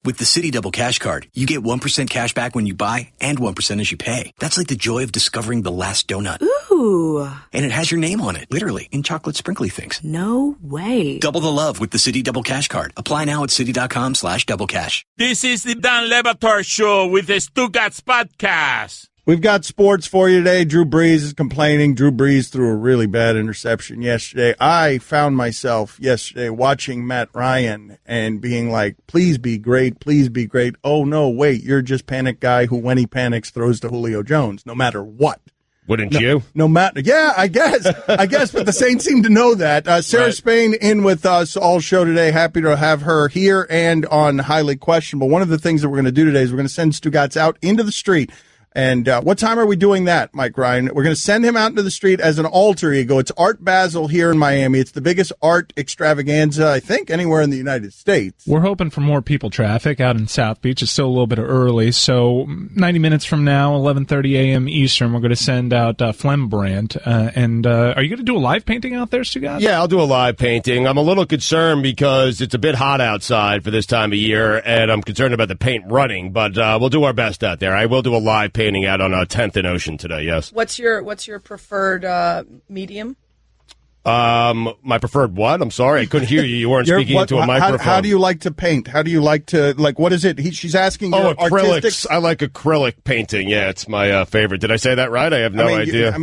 With the Citi Double Cash Card, you get 1% cash back when you buy and 1% as you pay. That's like the joy of discovering the last donut. Ooh. And it has your name on it, literally, in chocolate sprinkly things. No way. Double the love with the Citi Double Cash Card. Apply now at Citi.com/doublecash. This is the Dan Batard Show with the Stugotz podcast. We've got sports for you today. Drew Brees is complaining. Drew Brees threw a really bad interception yesterday. I found myself yesterday watching Matt Ryan and being like, please be great, please be great. Oh, no, wait, you're just panic guy who, when he panics, throws to Julio Jones, no matter what. Wouldn't you? No matter. Yeah, I guess. But the Saints seem to know that. Sarah Right. Spain in with us all show today. Happy to have her here and on Highly Questionable. One of the things that we're going to do today is we're going to send Stugotz out into the street. And what time are we doing that, Mike Ryan? We're going to send him out into the street as an alter ego. It's Art Basel here in Miami. It's the biggest art extravaganza, I think, anywhere in the United States. We're hoping for more people traffic out in South Beach. It's still a little bit early, so 90 minutes from now, 11:30 a.m. Eastern, we're going to send out Phlegmbrandt. And are you going to do a live painting out there, Stugotz? Yeah, I'll do a live painting. I'm a little concerned because it's a bit hot outside for this time of year, and I'm concerned about the paint running, but we'll do our best out there. I will do a live painting out on 10th and Ocean today, yes. What's your preferred medium? My preferred what? I'm sorry, I couldn't hear you. You weren't speaking into a microphone. How do you like to paint? How do you like to, what is it? She's asking you. Acrylics. Artistic? I like acrylic painting. Yeah, it's my favorite. Did I say that right? I have no idea.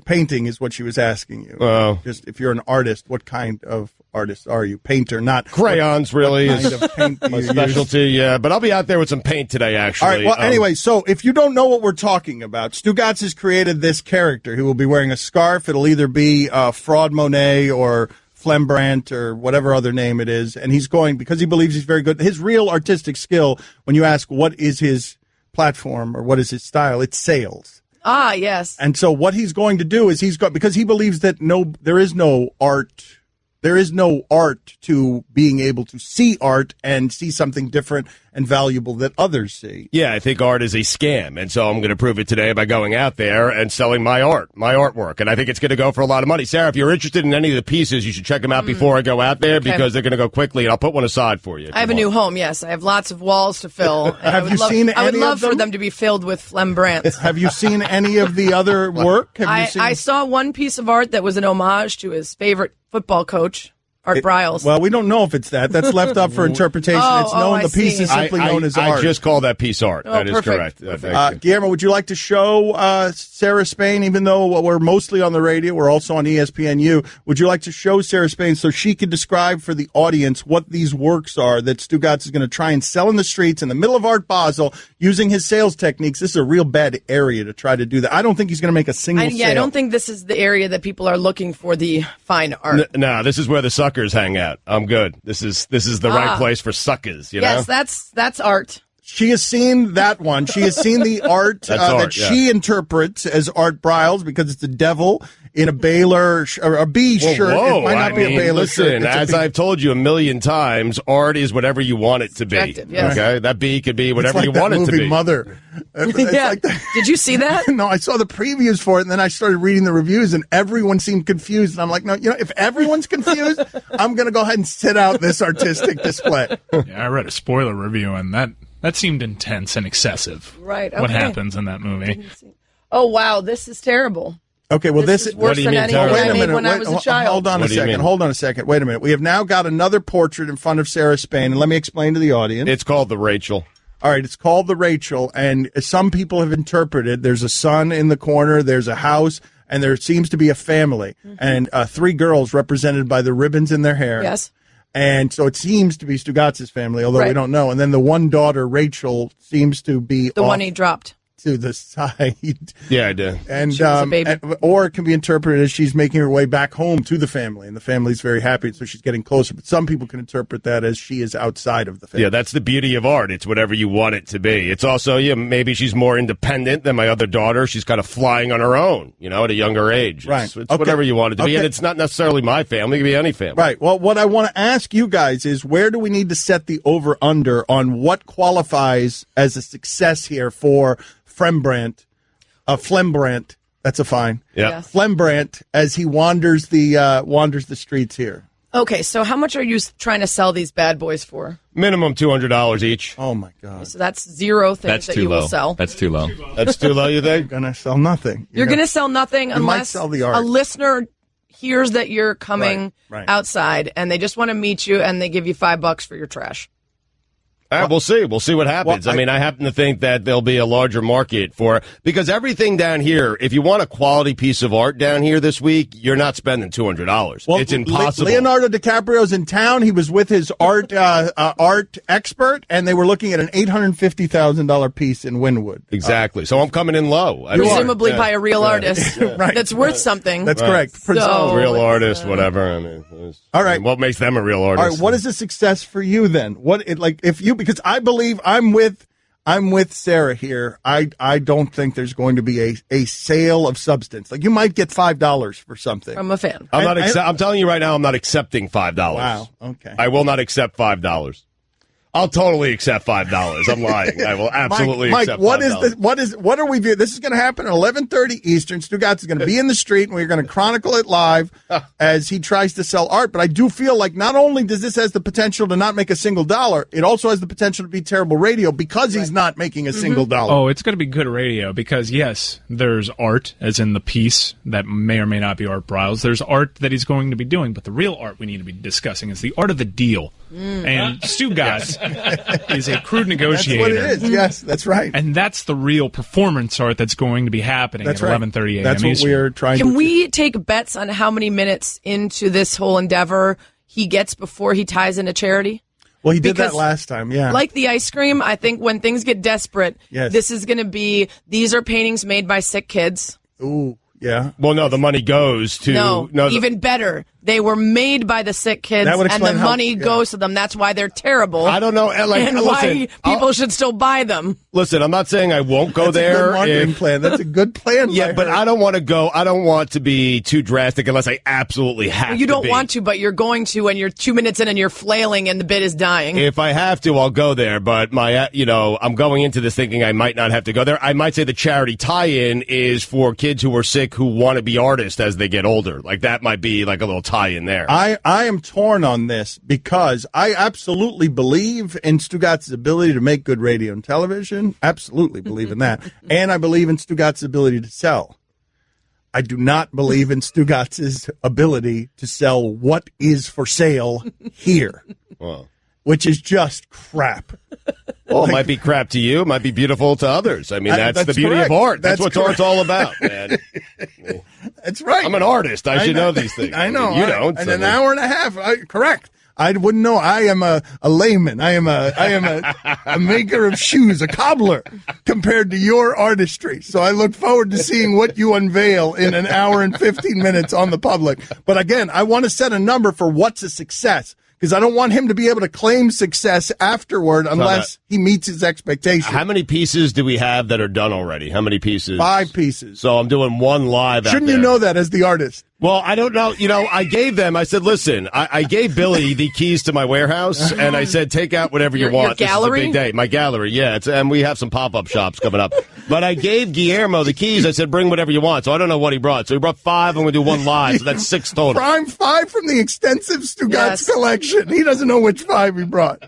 Painting is what she was asking you. Just if you're an artist, what kind of artist are you? Painter, not crayons. Really what is kind of paint my specialty. Yeah, but I'll be out there with some paint today. Actually. All right. Well, anyway, so if you don't know what we're talking about, Stugotz has created this character. He will be wearing a scarf. It'll either be Fraud Monet or Phlegmbrandt or whatever other name it is, and he's going because he believes he's very good. His real artistic skill, when you ask what is his platform or what is his style, it's sales. Ah, yes. And so what he's going to do is because he believes that there is no art. There is no art to being able to see art and see something different and valuable that others see. Yeah, I think art is a scam, and so I'm going to prove it today by going out there and selling my artwork, and I think it's going to go for a lot of money. Sarah, if you're interested in any of the pieces, you should check them out before I go out there because they're going to go quickly, and I'll put one aside for you. I have a new home, yes. I have lots of walls to fill. Have you seen any of them? I would love for them to be filled with Phlegmbrandt. Have you seen any of the other work? I saw one piece of art that was an homage to his favorite football coach, Art Basel. Well, we don't know if it's that. That's left up for interpretation. It's known. The piece is simply known as art. I just call that piece art. That is correct. Guillermo, would you like to show Sarah Spain, even though we're mostly on the radio, we're also on ESPNU, would you like to show Sarah Spain so she could describe for the audience what these works are that Stugotz is going to try and sell in the streets in the middle of Art Basel using his sales techniques? This is a real bad area to try to do that. I don't think he's going to make a single sale. I don't think this is the area that people are looking for the fine art. No, this is where the suckers hang out. I'm good. This is the right place for suckers. Yes, that's art. She has seen that one. She has seen the art that she interprets as Art Basel because it's the devil in a Baylor or a B shirt. Whoa. It might not be a Baylor shirt. Listen, as I've told you a million times, art is whatever you want it to be. Yes. Okay, that B could be whatever it's like you want it to be. Mother. Yeah. Did you see that? No, I saw the previews for it, and then I started reading the reviews, and everyone seemed confused. And I'm like, no, if everyone's confused, I'm going to go ahead and sit out this artistic display. Yeah, I read a spoiler review, and that seemed intense and excessive. Right. Okay. What happens in that movie? Oh, wow. This is terrible. Okay, well, this is worse than anything I made when I was a child. Hold on a second. Wait a minute. We have now got another portrait in front of Sarah Spain, and let me explain to the audience. It's called the Rachel. All right, it's called the Rachel, and some people have interpreted there's a son in the corner, there's a house, and there seems to be a family, and 3 girls represented by the ribbons in their hair. Yes. And so it seems to be Stugotz's family, although we don't know. And then the one daughter, Rachel, seems to be the one he dropped to the side. Yeah, I did. And, she was a baby. or it can be interpreted as she's making her way back home to the family, and the family's very happy, so she's getting closer. But some people can interpret that as she is outside of the family. Yeah, that's the beauty of art. It's whatever you want it to be. It's also, maybe she's more independent than my other daughter. She's kind of flying on her own, at a younger age. Right. It's whatever you want it to be, and it's not necessarily my family. It could be any family. Right. Well, what I want to ask you guys is, where do we need to set the over-under on what qualifies as a success here for Phlegmbrandt? That's a fine. Yeah. Yes. Phlegmbrandt as he wanders the streets here. Okay, so how much are you trying to sell these bad boys for? Minimum $200 each. Oh, my God. So that's zero things That's that too you low. will sell. That's too low. That's too low, you think? You're going to sell nothing. You're going to sell nothing might unless sell the art. a listener hears that you're coming Right. outside and they just want to meet you and they give you $5 for your trash. All right, we'll see. We'll see what happens. Well, I mean, I happen to think that there'll be a larger market for because everything down here, if you want a quality piece of art down here this week, you're not spending $200. Well, It's impossible. Leonardo DiCaprio's in town. He was with his art expert, and they were looking at an $850,000 piece in Wynwood. Exactly. So I'm coming in low. I Presumably yeah. by a real artist Right. that's worth something. That's correct. So- real artist, whatever. I mean, All right. what makes them a real artist? All right, what is a success for you then? Because I believe I'm with Sarah here. I don't think there's going to be a sale of substance. Like you might get $5 for something. I'm a fan. I'm telling you right now, I'm not accepting $5. Wow. Okay. I will not accept $5. I'll totally accept $5. I'm lying. I will absolutely Mike, accept $5. what are we viewing? This is going to happen at 11:30 Eastern. Stugotz is going to be in the street, and we're going to chronicle it live as he tries to sell art. But I do feel like not only does this has the potential to not make a single dollar, it also has the potential to be terrible radio because he's not making a single dollar. Oh, it's going to be good radio because, yes, there's art, as in the piece that may or may not be Art Browse. There's art that he's going to be doing, but the real art we need to be discussing is the art of the deal. And Stugotz is a crude negotiator. That's what it is. Yes, that's right. And that's the real performance art that's going to be happening at 11:30 a.m. That's what Eastern. we're trying to Can we take bets on how many minutes into this whole endeavor he gets before he ties into charity? Well, he did Because that last time, yeah. Like the ice cream, I think when things get desperate, Yes. this is going to be, these are paintings made by sick kids. Ooh, yeah. Well, no, the money goes to No, even better. They were made by the sick kids, That would and the explain how- money yeah. goes to them. That's why they're terrible. I don't know. Like, and listen, why people should still buy them. Listen, I'm not saying I won't go That's a there. good marketing plan. That's a good plan. Yeah, but I don't want to go. I don't want to be too drastic unless I absolutely have to. You don't be. want to, but you're going to, and you're 2 minutes in and you're flailing and the bid is dying. If I have to, I'll go there. But I'm going into this thinking I might not have to go there. I might say the charity tie-in is for kids who are sick who want to be artists as they get older. Like that might be like a little tie-in there. I am torn on this because I absolutely believe in Stugotz's ability to make good radio and television. Absolutely believe in that. And I believe in Stugotz's ability to sell. I do not believe in Stugotz's ability to sell what is for sale here, which is just crap. Well, it might be crap to you. It might be beautiful to others. I mean, that's the beauty correct. of art. That's what That's art's all about, man. That's right. I'm an artist. I should know these things. I know. You don't. In so- an hour and a half. Correct. I wouldn't know. I am a layman. I am a maker of shoes, a cobbler, compared to your artistry. So I look forward to seeing what you unveil in an hour and 15 minutes on the public. But again, I want to set a number for what's a success. Because I don't want him to be able to claim success afterward unless he meets his expectations. How many pieces do we have that are done already? How many pieces? 5 pieces. So I'm doing one live. Shouldn't out there. you know that as the artist? Well, I don't know. I gave them. I said, listen, I gave Billy the keys to my warehouse, and I said, take out whatever you want. Your gallery? This is a big day. My gallery, yeah. And we have some pop-up shops coming up. But I gave Guillermo the keys. I said, bring whatever you want. So I don't know what he brought. So he brought 5. I'm going to do one live. So that's 6 total. Prime 5 from the extensive Stugotz collection. He doesn't know which 5 he brought.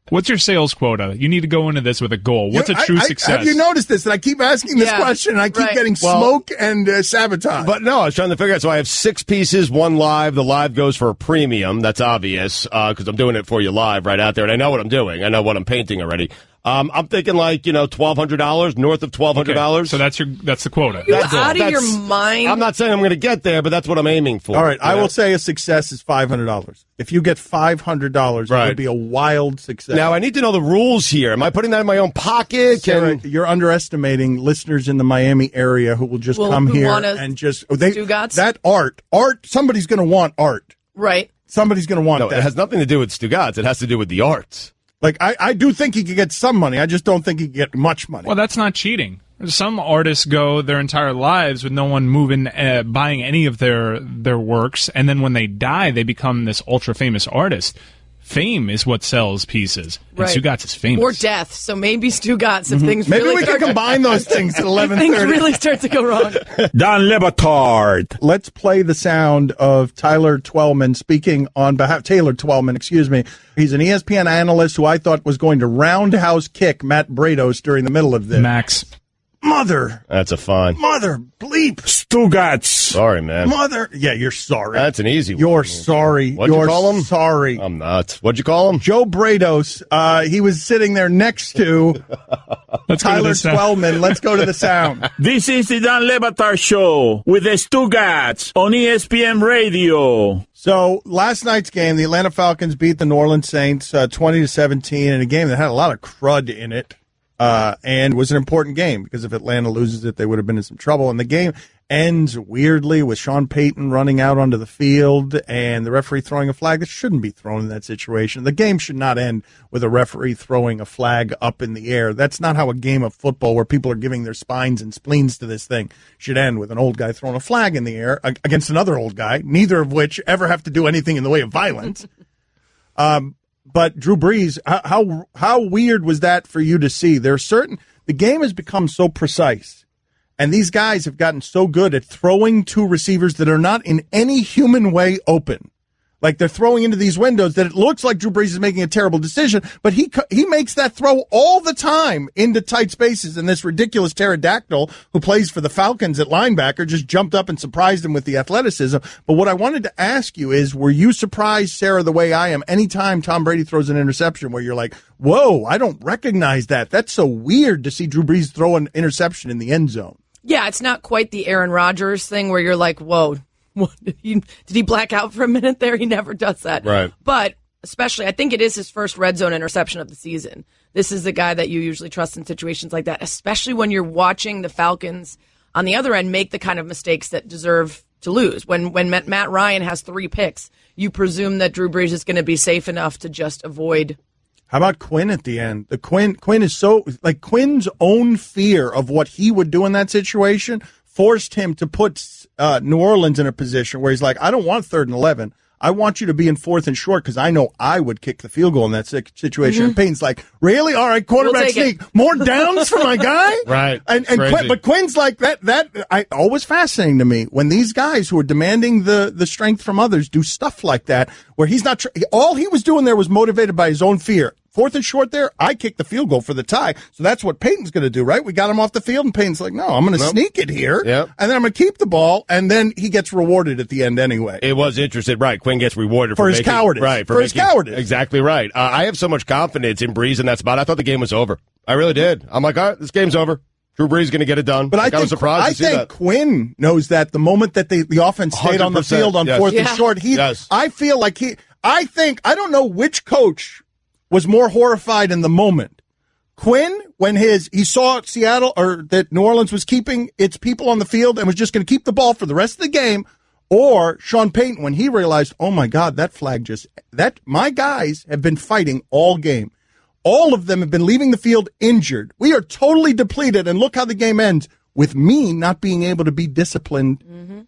What's your sales quota? You need to go into this with a goal. What's a true success? Have you noticed this? And I keep asking this question, and I keep getting smoke and sabotage. But no, I was trying to figure out. So I have 6 pieces, 1 live. The live goes for a premium. That's obvious because I'm doing it for you live right out there. And I know what I'm doing. I know what I'm painting already. I'm thinking like, $1,200, north of $1,200. Okay, so that's the quota. You're out of your mind. I'm not saying I'm going to get there, but that's what I'm aiming for. All right, I will say a success is $500. If you get $500, it would be a wild success. Now, I need to know the rules here. Am I putting that in my own pocket? Sarah, you're underestimating listeners in the Miami area who will just come who here wanna and just Stugotz? that art. Somebody's going to want art. Right. Somebody's going to want that. It has nothing to do with Stugotz. It has to do with the arts. Like, I do think he could get some money. I just don't think he could get much money. Well, that's not cheating. Some artists go their entire lives with no one buying any of their works, and then when they die, they become this ultra famous artist. Fame is what sells pieces. And Right. Stugotz is famous. Or death. So maybe Stugotz, if things Maybe really we can combine those things at 11:30. things really start to go wrong. Dan Batard. Let's play the sound of Taylor Twellman speaking on behalf. Taylor Twellman, excuse me. He's an ESPN analyst who I thought was going to roundhouse kick Matt Brados during the middle of this. Max. Mother bleep. Stugotz. Sorry, man. Mother. Yeah, you're sorry. That's an easy one. You're sorry. What'd you call him? Sorry. I'm not. What'd you call him? Joe Brados. He was sitting there next to Tyler Twellman. Let's go to the sound. This is the Dan Batard Show with the Stugotz on ESPN Radio. So last night's game, the Atlanta Falcons beat the New Orleans Saints 20-17 in a game that had a lot of crud in it. And was an important game because if Atlanta loses it, they would have been in some trouble. And the game ends weirdly with Sean Payton running out onto the field and the referee throwing a flag that shouldn't be thrown in that situation. The game should not end with a referee throwing a flag up in the air. That's not how a game of football where people are giving their spines and spleens to this thing should end, with an old guy throwing a flag in the air against another old guy, neither of which ever have to do anything in the way of violence. But Drew Brees, how weird was that for you to see? The game has become so precise, and these guys have gotten so good at throwing to receivers that are not in any human way open. Like they're throwing into these windows that it looks like Drew Brees is making a terrible decision, but he makes that throw all the time into tight spaces. And this ridiculous pterodactyl who plays for the Falcons at linebacker just jumped up and surprised him with the athleticism. But what I wanted to ask you is, were you surprised, Sarah, the way I am, anytime Tom Brady throws an interception where you're like, whoa, I don't recognize that. That's so weird to see Drew Brees throw an interception in the end zone. Yeah, it's not quite the Aaron Rodgers thing where you're like, whoa. What, did he black out for a minute there? He never does that. Right. But especially, I think it is his first red zone interception of the season. This is the guy that you usually trust in situations like that, especially when you're watching the Falcons on the other end make the kind of mistakes that deserve to lose. When Matt Ryan has 3 picks, you presume that Drew Brees is going to be safe enough to just avoid. How about Quinn at the end? Quinn is so, like, Quinn's own fear of what he would do in that situation forced him to put New Orleans in a position where he's like, I don't want 3rd and 11. I want you to be in 4th and short because I know I would kick the field goal in that situation. And Payton's like, really? All right, quarterback sneak. More downs for my guy? Right. And but Quinn's like, that always fascinating to me when these guys who are demanding the strength from others do stuff like that, where he's not, all he was doing there was motivated by his own fear. 4th and short there, I kicked the field goal for the tie. So that's what Peyton's going to do, right? We got him off the field, and Peyton's like, no, I'm going to sneak it here, and then I'm going to keep the ball, and then he gets rewarded at the end anyway. It was interesting, right? Quinn gets rewarded for his cowardice. Right, for his cowardice. Exactly right. I have so much confidence in Brees in that spot. I thought the game was over. I really did. I'm like, all right, this game's over. Drew Brees is going to get it done. But I was surprised to see that. I think Quinn knows that the moment that the offense stayed on the field on 4th and short, I feel like I don't know which coach was more horrified in the moment. Quinn, when he saw Seattle or that New Orleans was keeping its people on the field and was just going to keep the ball for the rest of the game, or Sean Payton when he realized, oh my God, that flag my guys have been fighting all game. All of them have been leaving the field injured. We are totally depleted, and look how the game ends with me not being able to be disciplined.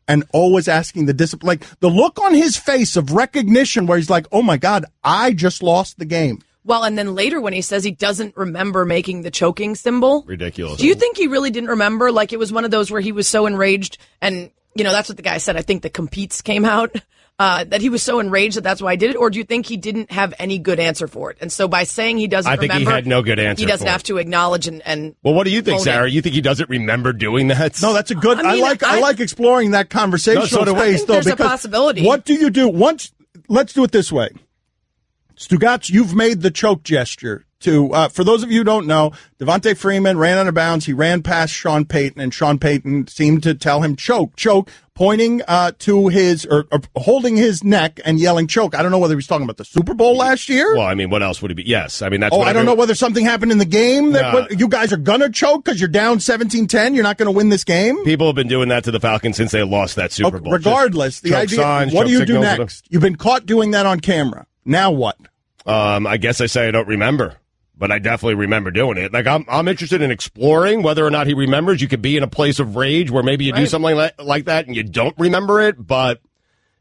And always asking the discipline, like the look on his face of recognition where he's like, oh my God, I just lost the game. Well, and then later when he says he doesn't remember making the choking symbol. Ridiculous. Do you think he really didn't remember? Like it was one of those where he was so enraged, and that's what the guy said. I think the competes came out, that he was so enraged that's why I did it. Or do you think he didn't have any good answer for it? And so by saying he doesn't remember. I think he had no good answer. He doesn't have to acknowledge and well, what do you think, Sarah? You think he doesn't remember doing that? No, that's a good. I like exploring that conversational space, though. There's a possibility. What do you do once? Let's do it this way. Stugotz, you've made the choke gesture to, for those of you who don't know, Devontae Freeman ran out of bounds. He ran past Sean Payton, and Sean Payton seemed to tell him choke, pointing to his, or holding his neck and yelling choke. I don't know whether he was talking about the Super Bowl last year. Well, I mean, what else would he be? Yes. I mean, that's I don't know whether something happened in the game that you guys are going to choke because you're down 17-10. You're not going to win this game. People have been doing that to the Falcons since they lost that Super Bowl. Regardless, the idea, signs, what do you do next? You've been caught doing that on camera. Now what? I guess I say I don't remember, but I definitely remember doing it. Like I'm interested in exploring whether or not he remembers. You could be in a place of rage where maybe you do something like that and you don't remember it, but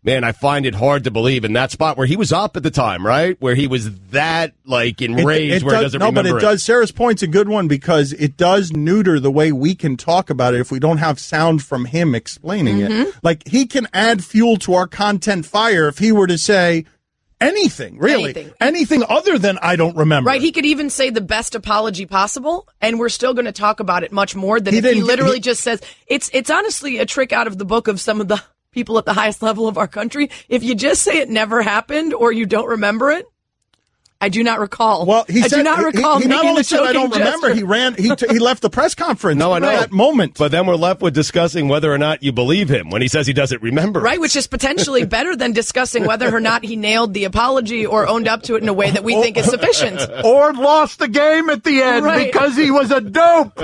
man, I find it hard to believe in that spot where he was up at the time, right? Where he was that, like, enraged where he doesn't remember it. No, but it does. Sarah's point's a good one because it does neuter the way we can talk about it if we don't have sound from him explaining it. Like, he can add fuel to our content fire if he were to say anything, really. Anything other than I don't remember. Right, he could even say the best apology possible, and we're still going to talk about it much more than if he literally just says, it's honestly a trick out of the book of some of the people at the highest level of our country. If you just say it never happened or you don't remember it, I do not recall. Well, he said, do not recall he not making only the said I don't gesture. remember. He left the press conference. No, I know. At that moment. But then we're left with discussing whether or not you believe him when he says he doesn't remember. Right, which is potentially better than discussing whether or not he nailed the apology or owned up to it in a way that we think is sufficient. Or lost the game at the end because he was a dope.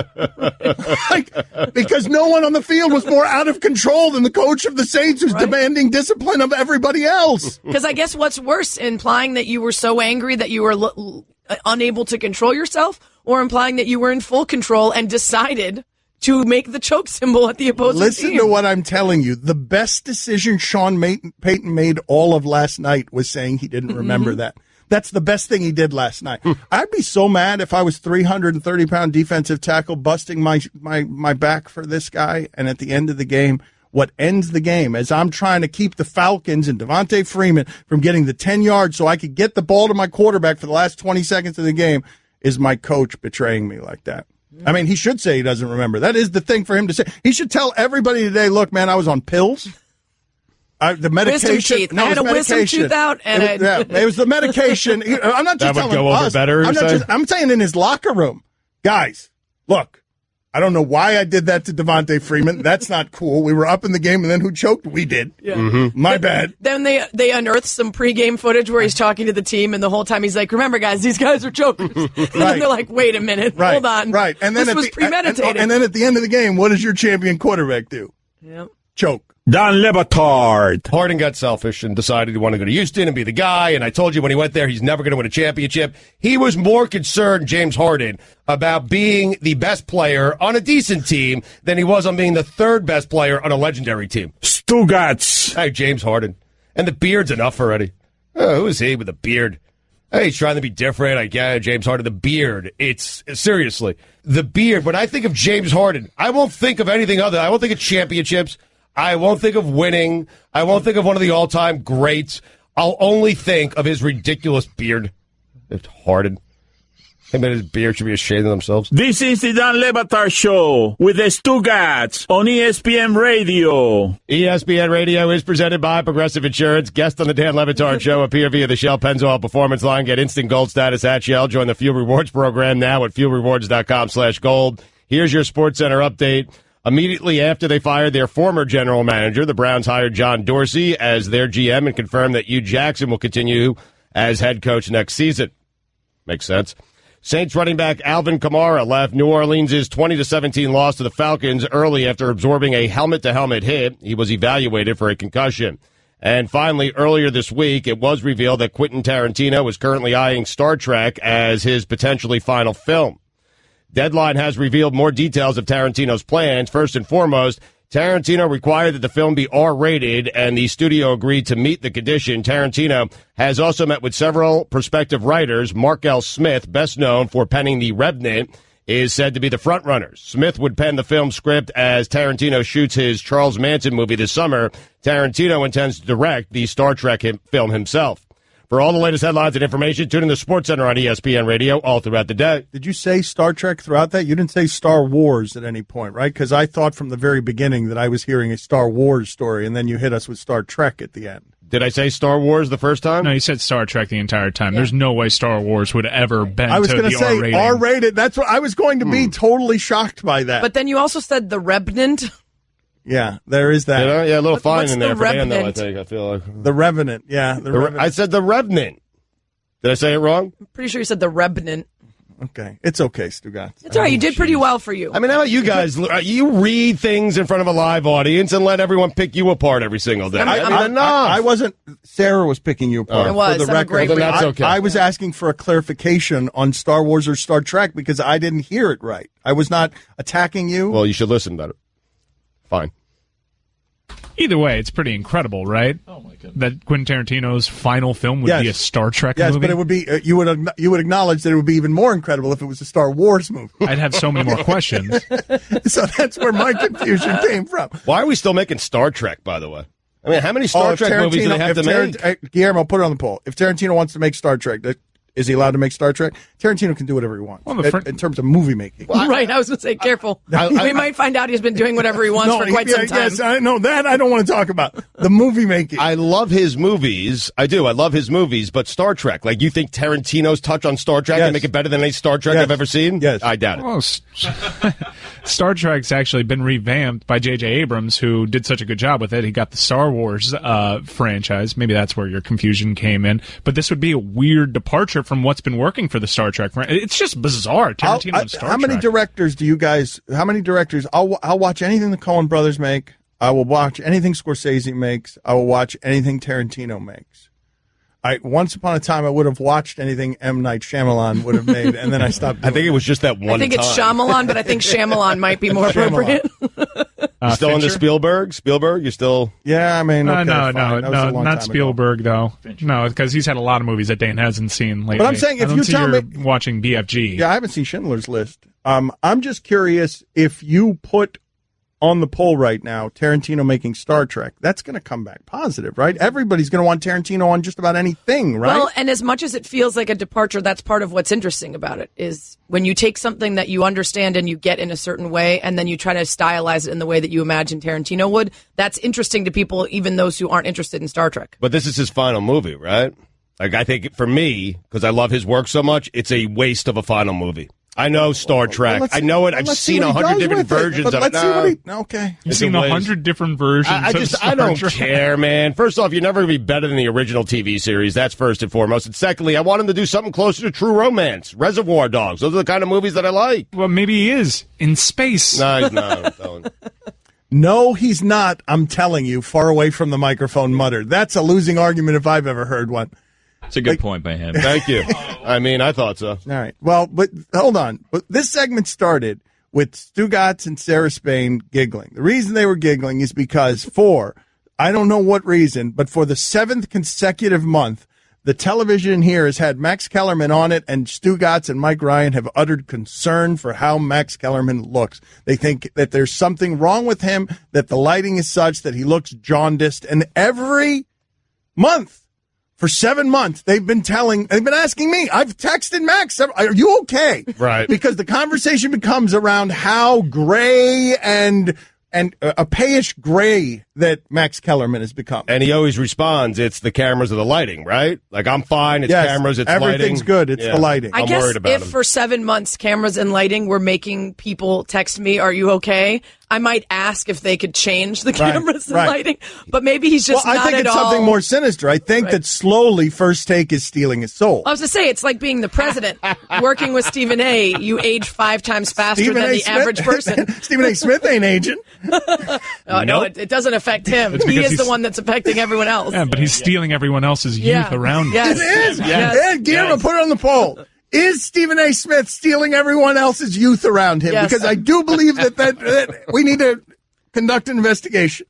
Because no one on the field was more out of control than the coach of the Saints who's demanding discipline of everybody else. Because I guess what's worse, implying that you were so angry that you were unable to control yourself, or implying that you were in full control and decided to make the choke symbol at the opposing team. Listen to what I'm telling you. The best decision Sean Payton made all of last night was saying he didn't remember that. That's the best thing he did last night. I'd be so mad if I was 330-pound defensive tackle busting my back for this guy, and at the end of the game, what ends the game as I'm trying to keep the Falcons and Devontae Freeman from getting the 10 yards so I could get the ball to my quarterback for the last 20 seconds of the game is my coach betraying me like that. I mean, he should say he doesn't remember. That is the thing for him to say. He should tell everybody today, look, man, I was on pills. The medication. Wisdom teeth. I had a wisdom tooth out, and it was the medication. I'm not just that telling would go over us. better. I'm saying in his locker room, guys. Look, I don't know why I did that to Devontae Freeman. That's not cool. We were up in the game, and then who choked? We did. Yeah. My bad. Then they unearthed some pregame footage where he's talking to the team, and the whole time he's like, "Remember, guys, these guys are chokers." And then they're like, "Wait a minute, hold on, right?" And then this was premeditated. And then at the end of the game, what does your champion quarterback do? Yep. Choke. Dan Batard. Harden got selfish and decided he wanted to go to Houston and be the guy. And I told you when he went there, he's never going to win a championship. He was more concerned, James Harden, about being the best player on a decent team than he was on being the third best player on a legendary team. Stugotz. Hey, James Harden. And the beard's enough already. Oh, who is he with a beard? Hey, he's trying to be different. I get it, James Harden. The beard. It's seriously the beard. When I think of James Harden, I won't think of anything other. I won't think of championships. I won't think of winning. I won't think of one of the all-time greats. I'll only think of his ridiculous beard. It's Harden. Him and his beard should be ashamed of themselves. This is the Dan Batard Show with the Stugotz on ESPN Radio. ESPN Radio is presented by Progressive Insurance. Guest on the Dan Batard Show appear via the Shell Pennzoil Performance Line. Get instant gold status at Shell. Join the Fuel Rewards program now at fuelrewards.com/gold. Here's your SportsCenter update. Immediately after they fired their former general manager, the Browns hired John Dorsey as their GM and confirmed that Hugh Jackson will continue as head coach next season. Makes sense. Saints running back Alvin Kamara left New Orleans' 20-17 loss to the Falcons early after absorbing a helmet-to-helmet hit. He was evaluated for a concussion. And finally, earlier this week, it was revealed that Quentin Tarantino was currently eyeing Star Trek as his potentially final film. Deadline has revealed more details of Tarantino's plans. First and foremost, Tarantino required that the film be R-rated, and the studio agreed to meet the condition. Tarantino has also met with several prospective writers. Mark L. Smith, best known for penning The Revenant, is said to be the frontrunner. Smith would pen the film script as Tarantino shoots his Charles Manson movie this summer. Tarantino intends to direct the Star Trek film himself. For all the latest headlines and information, tune in to SportsCenter on ESPN Radio all throughout the day. Did you say Star Trek throughout that? You didn't say Star Wars at any point, right? Because I thought from the very beginning that I was hearing a Star Wars story, and then you hit us with Star Trek at the end. Did I say Star Wars the first time? No, you said Star Trek the entire time. Yeah. There's no way Star Wars would ever bend I was to going the to say R-rating. R-rated. That's what I was going to be totally shocked by that. But then you also said The Revenant. Yeah, there is that. Yeah, a little fine in there for Revenant? Dan, though, I think. I feel like. The Revenant, yeah. The Revenant. I said The Revenant. Did I say it wrong? I'm pretty sure you said The Revenant. Okay. It's okay, Stugotz. It's all right. You did pretty well for you. I mean, how about you guys? You read things in front of a live audience and let everyone pick you apart every single day. I wasn't. Sarah was picking you apart. It was. For the I'm a record. great Well, then that's okay. I was asking for a clarification on Star Wars or Star Trek because I didn't hear it right. I was not attacking you. Well, you should listen better. Fine. Either way, it's pretty incredible, right? Oh my goodness. That Quentin Tarantino's final film would be a Star Trek movie. Yes, but it would be you would acknowledge that it would be even more incredible if it was a Star Wars movie. I'd have so many more questions. So that's where my confusion came from. Why are we still making Star Trek, by the way? I mean, how many Star Trek movies do they have to make? Guillermo, put it on the poll. If Tarantino wants to make Star Trek, is he allowed to make Star Trek? Tarantino can do whatever he wants in terms of movie making. Right, I was going to say, careful. We might find out he's been doing whatever he wants for quite some time. Yes, I know that. I don't want to talk about the movie making. I love his movies. I do. I love his movies, but Star Trek, like, you think Tarantino's touch on Star Trek can make it better than any Star Trek I've ever seen? Yes. I doubt it. Well, Star Trek's actually been revamped by J.J. Abrams, who did such a good job with it. He got the Star Wars franchise. Maybe that's where your confusion came in. But this would be a weird departure from what's been working for the Star Trek. It's just bizarre. Tarantino and Star Trek. How many directors do you guys? How many directors? I'll watch anything the Coen brothers make. I will watch anything Scorsese makes. I will watch anything Tarantino makes. Once upon a time, I would have watched anything M. Night Shyamalan would have made, and then I stopped. I think it was just that one time. I think it's Shyamalan, but I think Shyamalan might be more appropriate. You still into Spielberg? Spielberg, you still? Yeah, I mean, okay, no, not Spielberg though. No, because he's had a lot of movies that Dan hasn't seen lately. But I'm saying, if you tell me watching BFG, yeah, I haven't seen Schindler's List. I'm just curious if you put on the poll right now Tarantino making Star Trek, that's going to come back positive, right? Everybody's going to want Tarantino on just about anything, right? Well, and as much as it feels like a departure, that's part of what's interesting about it, is when you take something that you understand and you get in a certain way, and then you try to stylize it in the way that you imagine Tarantino would. That's interesting to people, even those who aren't interested in Star Trek. But this is his final movie, right? Like, I think for me, because I love his work so much, it's a waste of a final movie. I know Star Trek. I know it. I've seen 100 different versions of it. Okay. You've seen 100 different versions. I don't care, man. First off, you're never going to be better than the original TV series. That's first and foremost. And secondly, I want him to do something closer to True Romance, Reservoir Dogs. Those are the kind of movies that I like. Well, maybe he is in space. No, he's not. No, he's not. I'm telling you, far away from the microphone muttered. That's a losing argument if I've ever heard one. It's a good point by him. Thank you. I mean, I thought so. All right. Well, but hold on. But this segment started with Stugotz and Sarah Spain giggling. The reason they were giggling is because I don't know what reason, but for the 7th consecutive month, the television here has had Max Kellerman on it, and Stugotz and Mike Ryan have uttered concern for how Max Kellerman looks. They think that there's something wrong with him, that the lighting is such that he looks jaundiced, and every month, for 7 months, they've been asking me. I've texted Max, are you okay? Right. Because the conversation becomes around how gray and a payish gray that Max Kellerman has become. And he always responds, it's the cameras or the lighting, right? Like, I'm fine, it's cameras, it's lighting. Everything's good, it's the lighting. I guess if for 7 months cameras and lighting were making people text me, are you okay? I might ask if they could change the cameras and lighting, but maybe he's just not at all. I think it's something more sinister. I think that slowly First Take is stealing his soul. I was to say, it's like being the president. Working with Stephen A., you age 5 times faster than the average person. Stephen A. Smith ain't aging. No, it doesn't affect him. He is the one that's affecting everyone else. Yeah, but he's stealing everyone else's youth around him. Yes. It is. Yes. Guillermo, put it on the poll. Is Stephen A. Smith stealing everyone else's youth around him? Yes. Because I do believe that we need to conduct an investigation.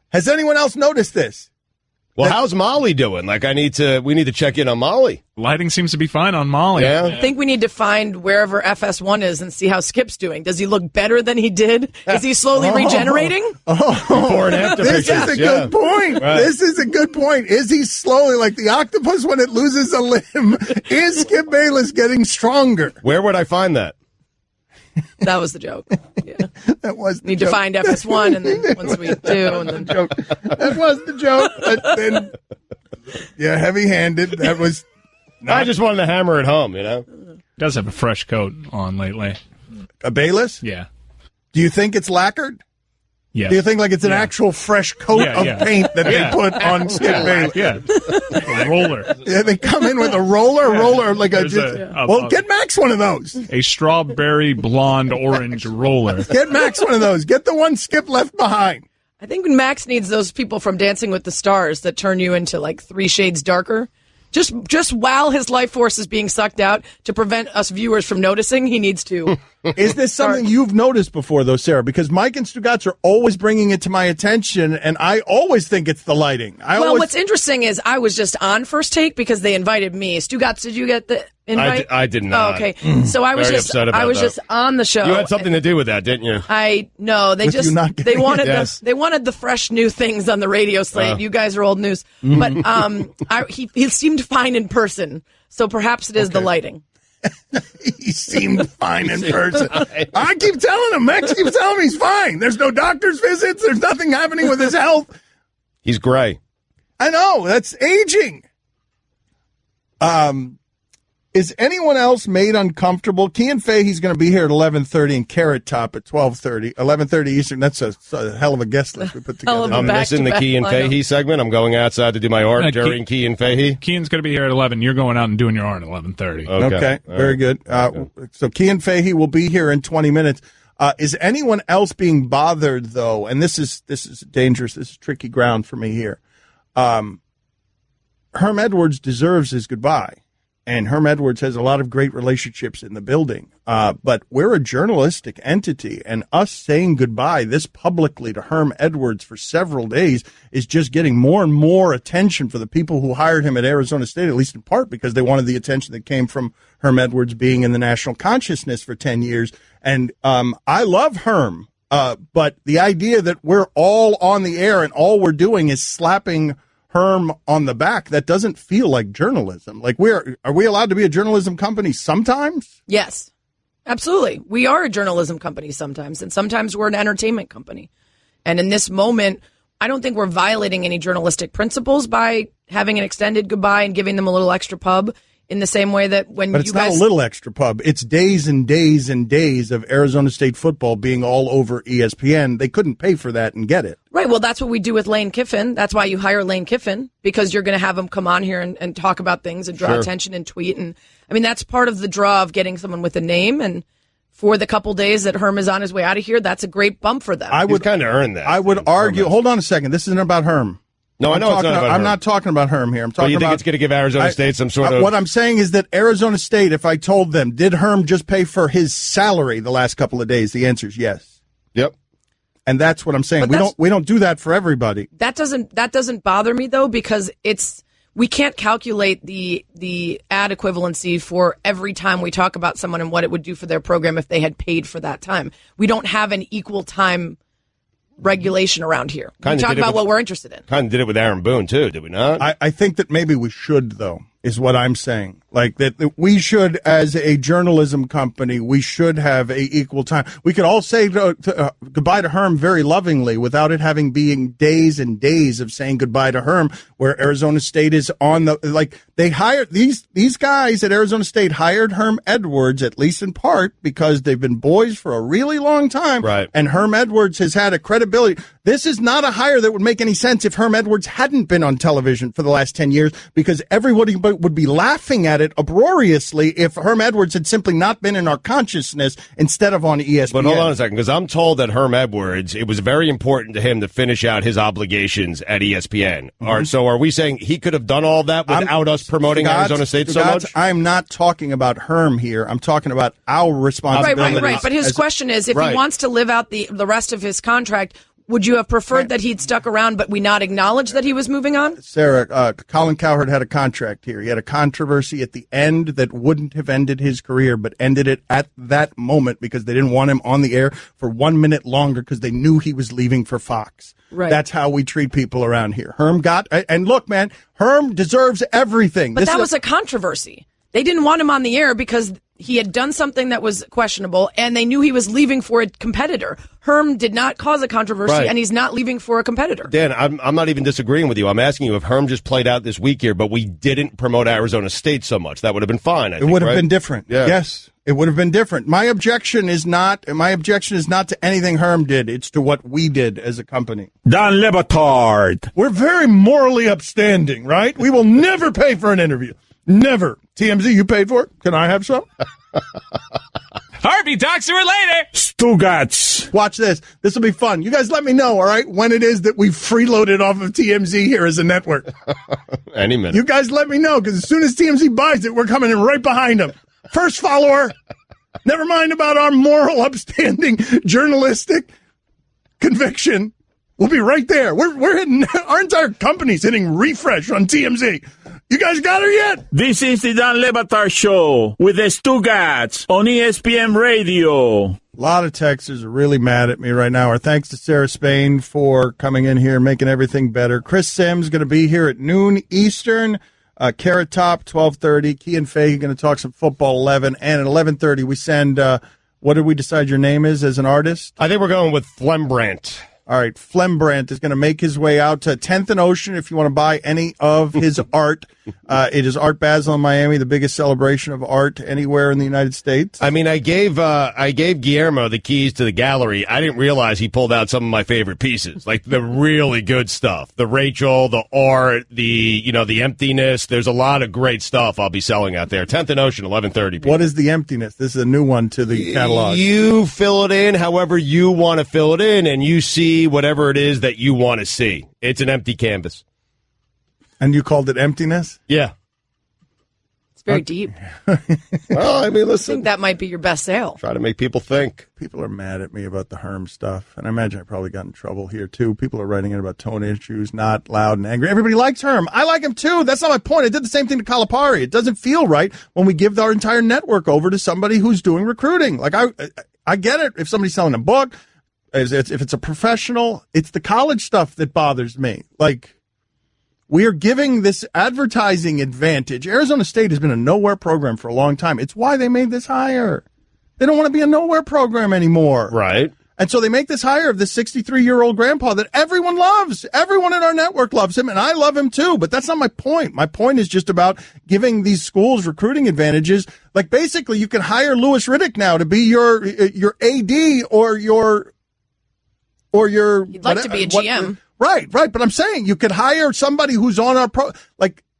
Has anyone else noticed this? Well, how's Molly doing? Like, we need to check in on Molly. Lighting seems to be fine on Molly. Yeah. I think we need to find wherever FS1 is and see how Skip's doing. Does he look better than he did? Is he slowly regenerating? Before and after This pictures. is a good point. Right. This is a good point. Is he slowly, like the octopus when it loses a limb? Is Skip Bayless getting stronger? Where would I find that? That was the joke. Yeah. That was the Need joke. to find FS1 and then once we do, and then joke. That was the joke. But then, heavy-handed. That was. I just wanted to hammer it home, you know? Does have a fresh coat on lately. A Bayless? Yeah. Do you think it's lacquered? Yes. Do you think like it's an actual fresh coat of paint that they put on Skip Bayless? Yeah. A roller. Yeah, they come in with a roller like get Max one of those. A strawberry blonde orange roller. Get Max one of those. Get the one Skip left behind. I think Max needs those people from Dancing with the Stars that turn you into like 3 shades darker. Just while his life force is being sucked out, to prevent us viewers from noticing, he needs to Is this something you've noticed before, though, Sarah? Because Mike and Stugotz are always bringing it to my attention, and I always think it's the lighting. What's interesting is I was just on First Take because they invited me. Stugotz, did you get the invite? I did not. Oh, okay. So I was just on the show. You had something to do with that, didn't you? No, they wanted the fresh new things on the radio slate. You guys are old news. But he seemed fine in person. So perhaps it is the lighting. He seemed fine in person. I keep telling him. Max keeps telling me he's fine. There's no doctor's visits. There's nothing happening with his health. He's gray. I know. That's aging. Is anyone else made uncomfortable? Cian Fahey's going to be here at 11:30 and Carrot Top at 12:30. 11:30 Eastern. That's a hell of a guest list we put together. I'm missing the Cian Fahey segment. I'm going outside to do my art during Cian Fahey. Cian's going to be here at 11. You're going out and doing your art at 11:30. Okay. Very good. So Cian Fahey will be here in 20 minutes. Is anyone else being bothered, though? And this is dangerous. This is tricky ground for me here. Herm Edwards deserves his goodbye. And Herm Edwards has a lot of great relationships in the building. But we're a journalistic entity, and us saying goodbye this publicly to Herm Edwards for several days is just getting more and more attention for the people who hired him at Arizona State, at least in part because they wanted the attention that came from Herm Edwards being in the national consciousness for 10 years. And I love Herm, but the idea that we're all on the air and all we're doing is slapping Herm on the back, that doesn't feel like journalism. Like, are we allowed to be a journalism company sometimes? Yes, absolutely. We are a journalism company sometimes, and sometimes we're an entertainment company. And in this moment, I don't think we're violating any journalistic principles by having an extended goodbye and giving them a little extra pub. In the same way that when but it's not a little extra pub. It's days and days and days of Arizona State football being all over ESPN. They couldn't pay for that and get it. Right. Well, that's what we do with Lane Kiffin. That's why you hire Lane Kiffin, because you're going to have him come on here and talk about things and draw attention and tweet. And I mean, that's part of the draw of getting someone with a name. And for the couple days that Herm is on his way out of here, that's a great bump for them. I would kind of earn that. I would argue. Hold on a second. This isn't about Herm. No, I know it's not about Herm. I'm not talking about Herm here. I'm talking about. You think it's going to give Arizona State some sort of? What I'm saying is that Arizona State, if I told them, did Herm just pay for his salary the last couple of days? The answer is yes. Yep. And that's what I'm saying. We don't do that for everybody. That doesn't bother me though, because we can't calculate the ad equivalency for every time we talk about someone and what it would do for their program if they had paid for that time. We don't have an equal time regulation around here. We talk about what we're interested in. Kind of did it with Aaron Boone, too, did we not? I think that maybe we should, though, is what I'm saying. Like, that we should, as a journalism company, we should have a equal time. We could all say goodbye to Herm very lovingly without it having being days and days of saying goodbye to Herm, where Arizona State is on the, like, they hired, these guys at Arizona State hired Herm Edwards, at least in part, because they've been boys for a really long time. Right. And Herm Edwards has had a credibility. This is not a hire that would make any sense if Herm Edwards hadn't been on television for the last 10 years, because everybody would be laughing at it uproariously if Herm Edwards had simply not been in our consciousness instead of on ESPN. But hold on a second, because I'm told that Herm Edwards, it was very important to him to finish out his obligations at ESPN. Mm-hmm. So are we saying he could have done all that without us promoting Arizona State so much? I'm not talking about Herm here. I'm talking about our responsibility. Right. But his question is, if he wants to live out the rest of his contract, would you have preferred that he'd stuck around but we not acknowledge that he was moving on? Sarah, Colin Cowherd had a contract here. He had a controversy at the end that wouldn't have ended his career, but ended it at that moment because they didn't want him on the air for 1 minute longer because they knew he was leaving for Fox. Right. That's how we treat people around here. Herm got, and look, man, Herm deserves everything. But that was a controversy. They didn't want him on the air because he had done something that was questionable, and they knew he was leaving for a competitor. Herm did not cause a controversy, and he's not leaving for a competitor. Dan, I'm not even disagreeing with you. I'm asking you if Herm just played out this week here, but we didn't promote Arizona State so much. That would have been fine, I think, it would have been different. Yeah. Yes, it would have been different. My objection is not to anything Herm did. It's to what we did as a company. Dan Batard. We're very morally upstanding, right? We will never pay for an interview. Never. TMZ, you paid for it? Can I have some? Harvey, talk to her later. Stugotz. Watch this. This will be fun. You guys let me know, all right, when it is that we freeloaded off of TMZ here as a network. Any minute. You guys let me know, because as soon as TMZ buys it, we're coming in right behind them. First follower. Never mind about our moral, upstanding, journalistic conviction. We'll be right there. We're hitting, our entire company's hitting refresh on TMZ. You guys got her yet? This is the Dan Le Batard Show with the Stugotz on ESPN Radio. A lot of texters are really mad at me right now. Our thanks to Sarah Spain for coming in here and making everything better. Chris Sims going to be here at noon Eastern. Carrot Top, 12:30. Cian Fahey going to talk some football, 11. And at 11:30, we send, what did we decide your name is as an artist? I think we're going with Phlegmbrandt. All right, Phlegmbrandt is going to make his way out to 10th and Ocean if you want to buy any of his art. It is Art Basel in Miami, the biggest celebration of art anywhere in the United States. I mean, I gave Guillermo the keys to the gallery. I didn't realize he pulled out some of my favorite pieces, like the really good stuff. The Rachel, the art, the emptiness. There's a lot of great stuff I'll be selling out there. 10th and Ocean, 11:30. What is the emptiness? This is a new one to the catalog. You fill it in however you want to fill it in, and you see whatever it is that you want to see. It's an empty canvas. And you called it emptiness? Yeah. It's very deep. Well, I mean, listen. I think that might be your best sale. Try to make people think. People are mad at me about the Herm stuff, and I imagine I probably got in trouble here, too. People are writing in about tone issues, not loud and angry. Everybody likes Herm. I like him, too. That's not my point. I did the same thing to Calipari. It doesn't feel right when we give our entire network over to somebody who's doing recruiting. Like, I get it if somebody's selling a book. If it's a professional, it's the college stuff that bothers me. Like, we are giving this advertising advantage. Arizona State has been a nowhere program for a long time. It's why they made this hire. They don't want to be a nowhere program anymore. Right. And so they make this hire of this 63-year-old grandpa that everyone loves. Everyone in our network loves him, and I love him too. But that's not my point. My point is just about giving these schools recruiting advantages. Like, basically, you can hire Louis Riddick now to be your AD or your You'd like to be a GM. Right. But I'm saying you could hire somebody who's on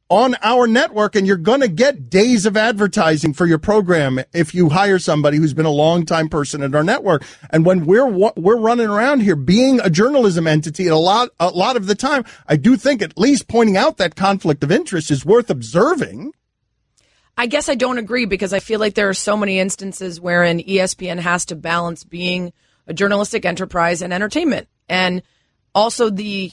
on our network, and you're going to get days of advertising for your program if you hire somebody who's been a long-time person at our network. And when we're running around here being a journalism entity, a lot of the time, I do think at least pointing out that conflict of interest is worth observing. I guess I don't agree, because I feel like there are so many instances wherein ESPN has to balance being a journalistic enterprise and entertainment, and also the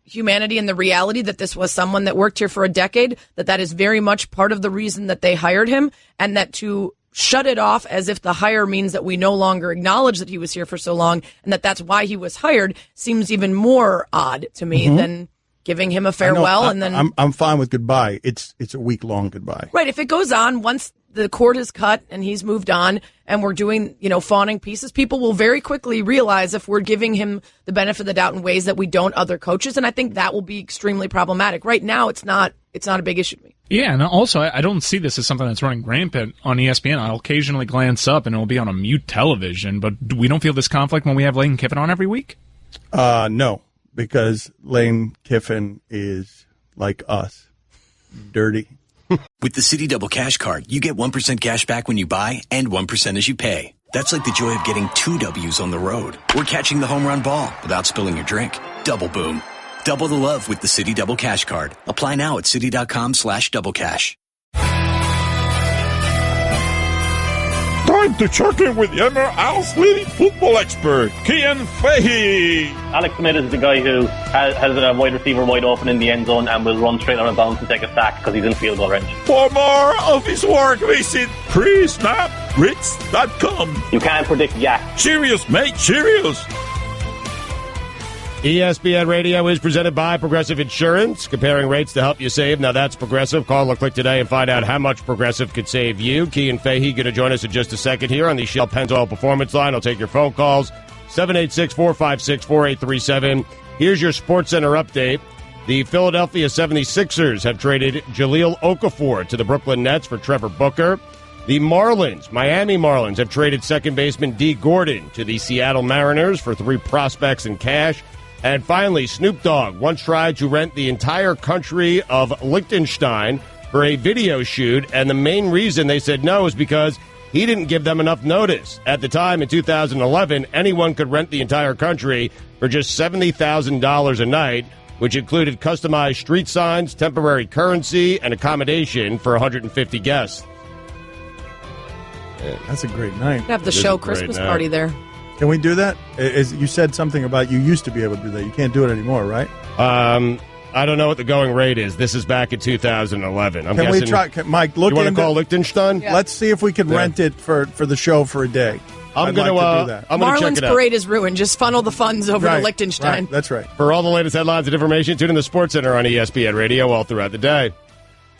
humanity and the reality that this was someone that worked here for a decade, that is very much part of the reason that they hired him, and that to shut it off as if the hire means that we no longer acknowledge that he was here for so long and that that's why he was hired seems even more odd to me than giving him a farewell. And then I'm fine with goodbye. It's a week-long goodbye. Right. If it goes on, once the cord is cut and he's moved on and we're doing, fawning pieces, people will very quickly realize if we're giving him the benefit of the doubt in ways that we don't other coaches. And I think that will be extremely problematic. Right now, it's not a big issue to me. Yeah, and also, I don't see this as something that's running rampant on ESPN. I'll occasionally glance up and it'll be on a mute television, but we don't feel this conflict when we have Lane Kiffin on every week? No, because Lane Kiffin is like us, dirty. With the City Double Cash Card, you get 1% cash back when you buy and 1% as you pay. That's like the joy of getting 2 W's on the road or catching the home run ball without spilling your drink. Double boom. Double the love with the City Double Cash Card. Apply now at city.com/doublecash. Time to check in with MRL's leading football expert, Cian Fahey. Alex Smith is the guy who has a wide receiver wide open in the end zone and will run straight out of bounds and take a sack because he's in field goal range. For more of his work, visit presnapritz.com. You can't predict yak. Cheerios, mate, Cheerios. ESPN Radio is presented by Progressive Insurance, comparing rates to help you save. Now that's Progressive. Call or click today and find out how much Progressive could save you. Cian Fahey going to join us in just a second here on the Shell Pennzoil Performance Line. I'll take your phone calls, 786-456-4837. Here's your SportsCenter update. The Philadelphia 76ers have traded Jahlil Okafor to the Brooklyn Nets for Trevor Booker. The Miami Marlins, have traded second baseman Dee Gordon to the Seattle Mariners for 3 prospects and cash. And finally, Snoop Dogg once tried to rent the entire country of Liechtenstein for a video shoot, and the main reason they said no is because he didn't give them enough notice. At the time, in 2011, anyone could rent the entire country for just $70,000 a night, which included customized street signs, temporary currency, and accommodation for 150 guests. That's a great night. Have the show Christmas party there. Can we do that? You said something about you used to be able to do that. You can't do it anymore, right? I don't know what the going rate is. This is back in 2011. Can we try, Mike? Look. You want to call Liechtenstein? Yeah. Let's see if we can rent it for the show for a day. I'm going to do that. Marlins parade is ruined. Just funnel the funds over to Liechtenstein. Right. That's right. For all the latest headlines and information, tune in the Sports Center on ESPN Radio all throughout the day.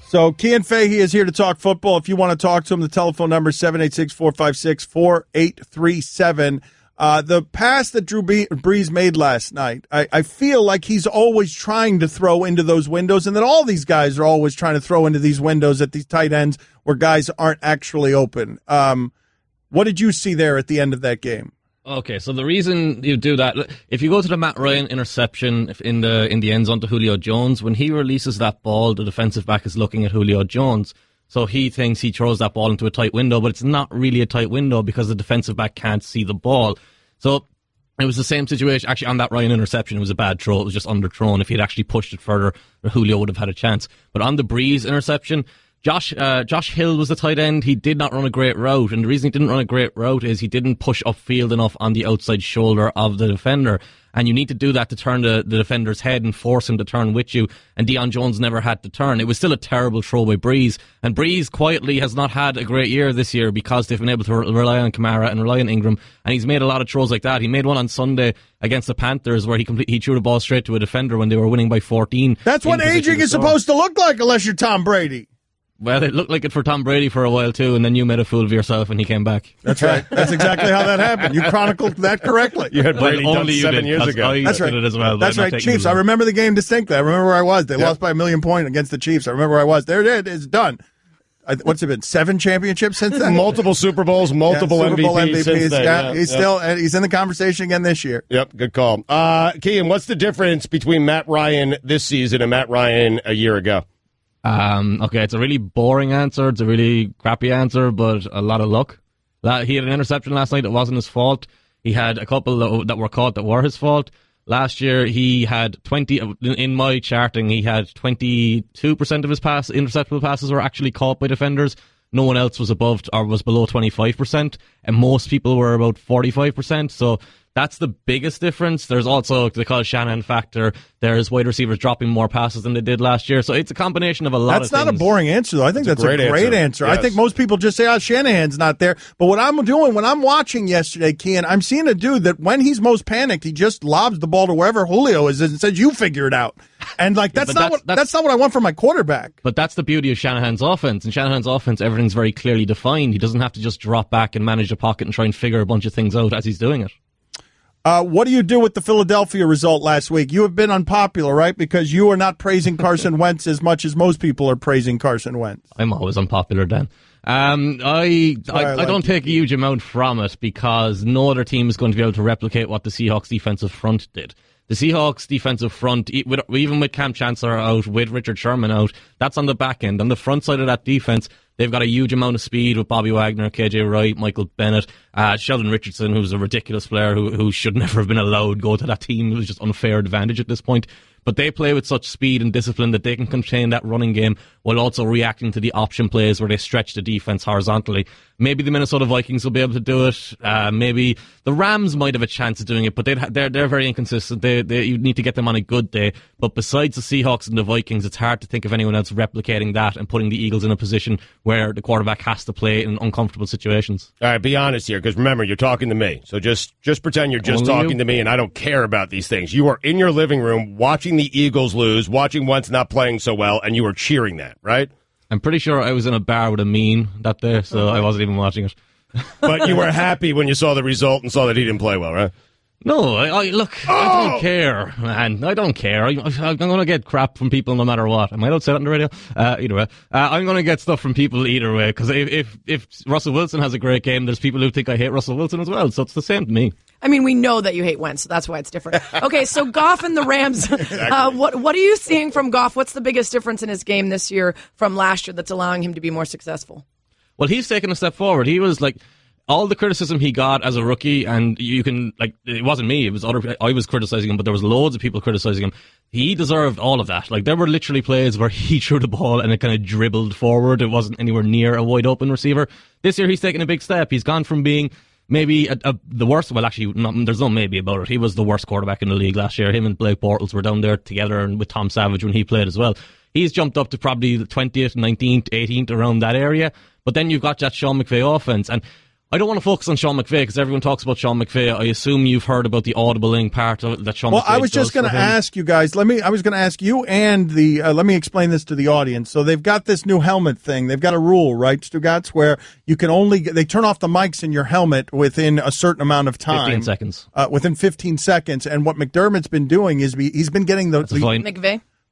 So Cian Fahey is here to talk football. If you want to talk to him, the telephone number is 786-456-4837. The pass that Drew Brees made last night, I feel like he's always trying to throw into those windows, and that all these guys are always trying to throw into these windows at these tight ends where guys aren't actually open. What did you see there at the end of that game? Okay, so the reason you do that, if you go to the Matt Ryan interception in the end zone to Julio Jones, when he releases that ball, the defensive back is looking at Julio Jones. So he thinks he throws that ball into a tight window, but it's not really a tight window because the defensive back can't see the ball. So it was the same situation. Actually, on that Ryan interception, it was a bad throw. It was just underthrown. If he had actually pushed it further, Julio would have had a chance. But on the Brees interception, Josh Hill was the tight end. He did not run a great route, and the reason he didn't run a great route is he didn't push upfield enough on the outside shoulder of the defender. And you need to do that to turn the defender's head and force him to turn with you. And Deion Jones never had to turn. It was still a terrible throw by Brees. And Brees quietly has not had a great year this year because they've been able to rely on Kamara and rely on Ingram. And he's made a lot of throws like that. He made one on Sunday against the Panthers where he threw the ball straight to a defender when they were winning by 14. That's what aging is supposed to look like unless you're Tom Brady. Well, it looked like it for Tom Brady for a while too, and then you made a fool of yourself and he came back. That's right. That's exactly how that happened. You chronicled that correctly. You had Brady done 7 years ago. That's right. As well, that's right. Chiefs. I remember the game distinctly. I remember where I was. They lost by 1,000,000 points against the Chiefs. I remember where I was. There it is. It's done. What's it been? 7 championships since then? Multiple Super Bowls, multiple MVPs. Since then. He's in the conversation again this year. Yep, good call. Cian, what's the difference between Matt Ryan this season and Matt Ryan a year ago? Okay, it's a really boring answer. It's a really crappy answer, but a lot of luck. He had an interception last night that wasn't his fault. He had a couple that were caught that were his fault. Last year, he had 20, in my charting, he had 22% of his interceptable passes were actually caught by defenders. No one else was above or was below 25%, and most people were about 45%. So that's the biggest difference. There's also the Kyle Shanahan factor. There's wide receivers dropping more passes than they did last year. So it's a combination of a lot of things. That's not a boring answer, though. I think that's a great answer. Yes. I think most people just say, Shanahan's not there. But what I'm doing when I'm watching yesterday, Cian, I'm seeing a dude that when he's most panicked, he just lobs the ball to wherever Julio is and says, you figure it out. And that's not what I want from my quarterback. But that's the beauty of Shanahan's offense. In Shanahan's offense, everything's very clearly defined. He doesn't have to just drop back and manage the pocket and try and figure a bunch of things out as he's doing it. What do you do with the Philadelphia result last week? You have been unpopular, right? Because you are not praising Carson Wentz as much as most people are praising Carson Wentz. I'm always unpopular, Dan. I don't take a huge amount from it because no other team is going to be able to replicate what the Seahawks defensive front did. The Seahawks defensive front, even with Cam Chancellor out, with Richard Sherman out, that's on the back end. On the front side of that defense, they've got a huge amount of speed with Bobby Wagner, KJ Wright, Michael Bennett, Sheldon Richardson, who's a ridiculous player who should never have been allowed to go to that team. It was just unfair advantage at this point. But they play with such speed and discipline that they can contain that running game while also reacting to the option plays where they stretch the defense horizontally. Maybe the Minnesota Vikings will be able to do it. Maybe the Rams might have a chance of doing it, but they're very inconsistent. You need to get them on a good day. But besides the Seahawks and the Vikings, it's hard to think of anyone else replicating that and putting the Eagles in a position where the quarterback has to play in uncomfortable situations. All right, be honest here, because remember, you're talking to me. So just pretend you're just talking to me, and I don't care about these things. You are in your living room watching the Eagles lose, watching Wentz not playing so well, and you are cheering that, right? I'm pretty sure I was in a bar with a mean that day, so I wasn't even watching it. But you were happy when you saw the result and saw that he didn't play well, right? No, I don't care, man. I don't care. I'm going to get crap from people no matter what. Am I allowed to say that on the radio? Either way. I'm going to get stuff from people either way, because if Russell Wilson has a great game, there's people who think I hate Russell Wilson as well, so it's the same to me. I mean, we know that you hate Wentz, so that's why it's different. Okay, so Goff and the Rams. Exactly. What are you seeing from Goff? What's the biggest difference in his game this year from last year that's allowing him to be more successful? Well, he's taken a step forward. He was like... all the criticism he got as a rookie, and you can, like, it wasn't me, it was I was criticizing him, but there was loads of people criticizing him. He deserved all of that. Like, there were literally plays where he threw the ball and it kind of dribbled forward. It wasn't anywhere near a wide open receiver. This year he's taken a big step. He's gone from being maybe the worst, well, actually, there's no maybe about it. He was the worst quarterback in the league last year. Him and Blake Bortles were down there together, and with Tom Savage when he played as well. He's jumped up to probably the 20th, 19th, 18th, around that area. But then you've got that Sean McVay offense. And I don't want to focus on Sean McVay because everyone talks about Sean McVay. I assume you've heard about the audibling part of that Sean McVay does. Well, I was just going to ask you guys. I was going to ask you and let me explain this to the audience. So they've got this new helmet thing. They've got a rule, right, Stugotz, where you can they turn off the mics in your helmet within a certain amount of time. 15 seconds. Within 15 seconds. And what McDermott's been doing is he's been getting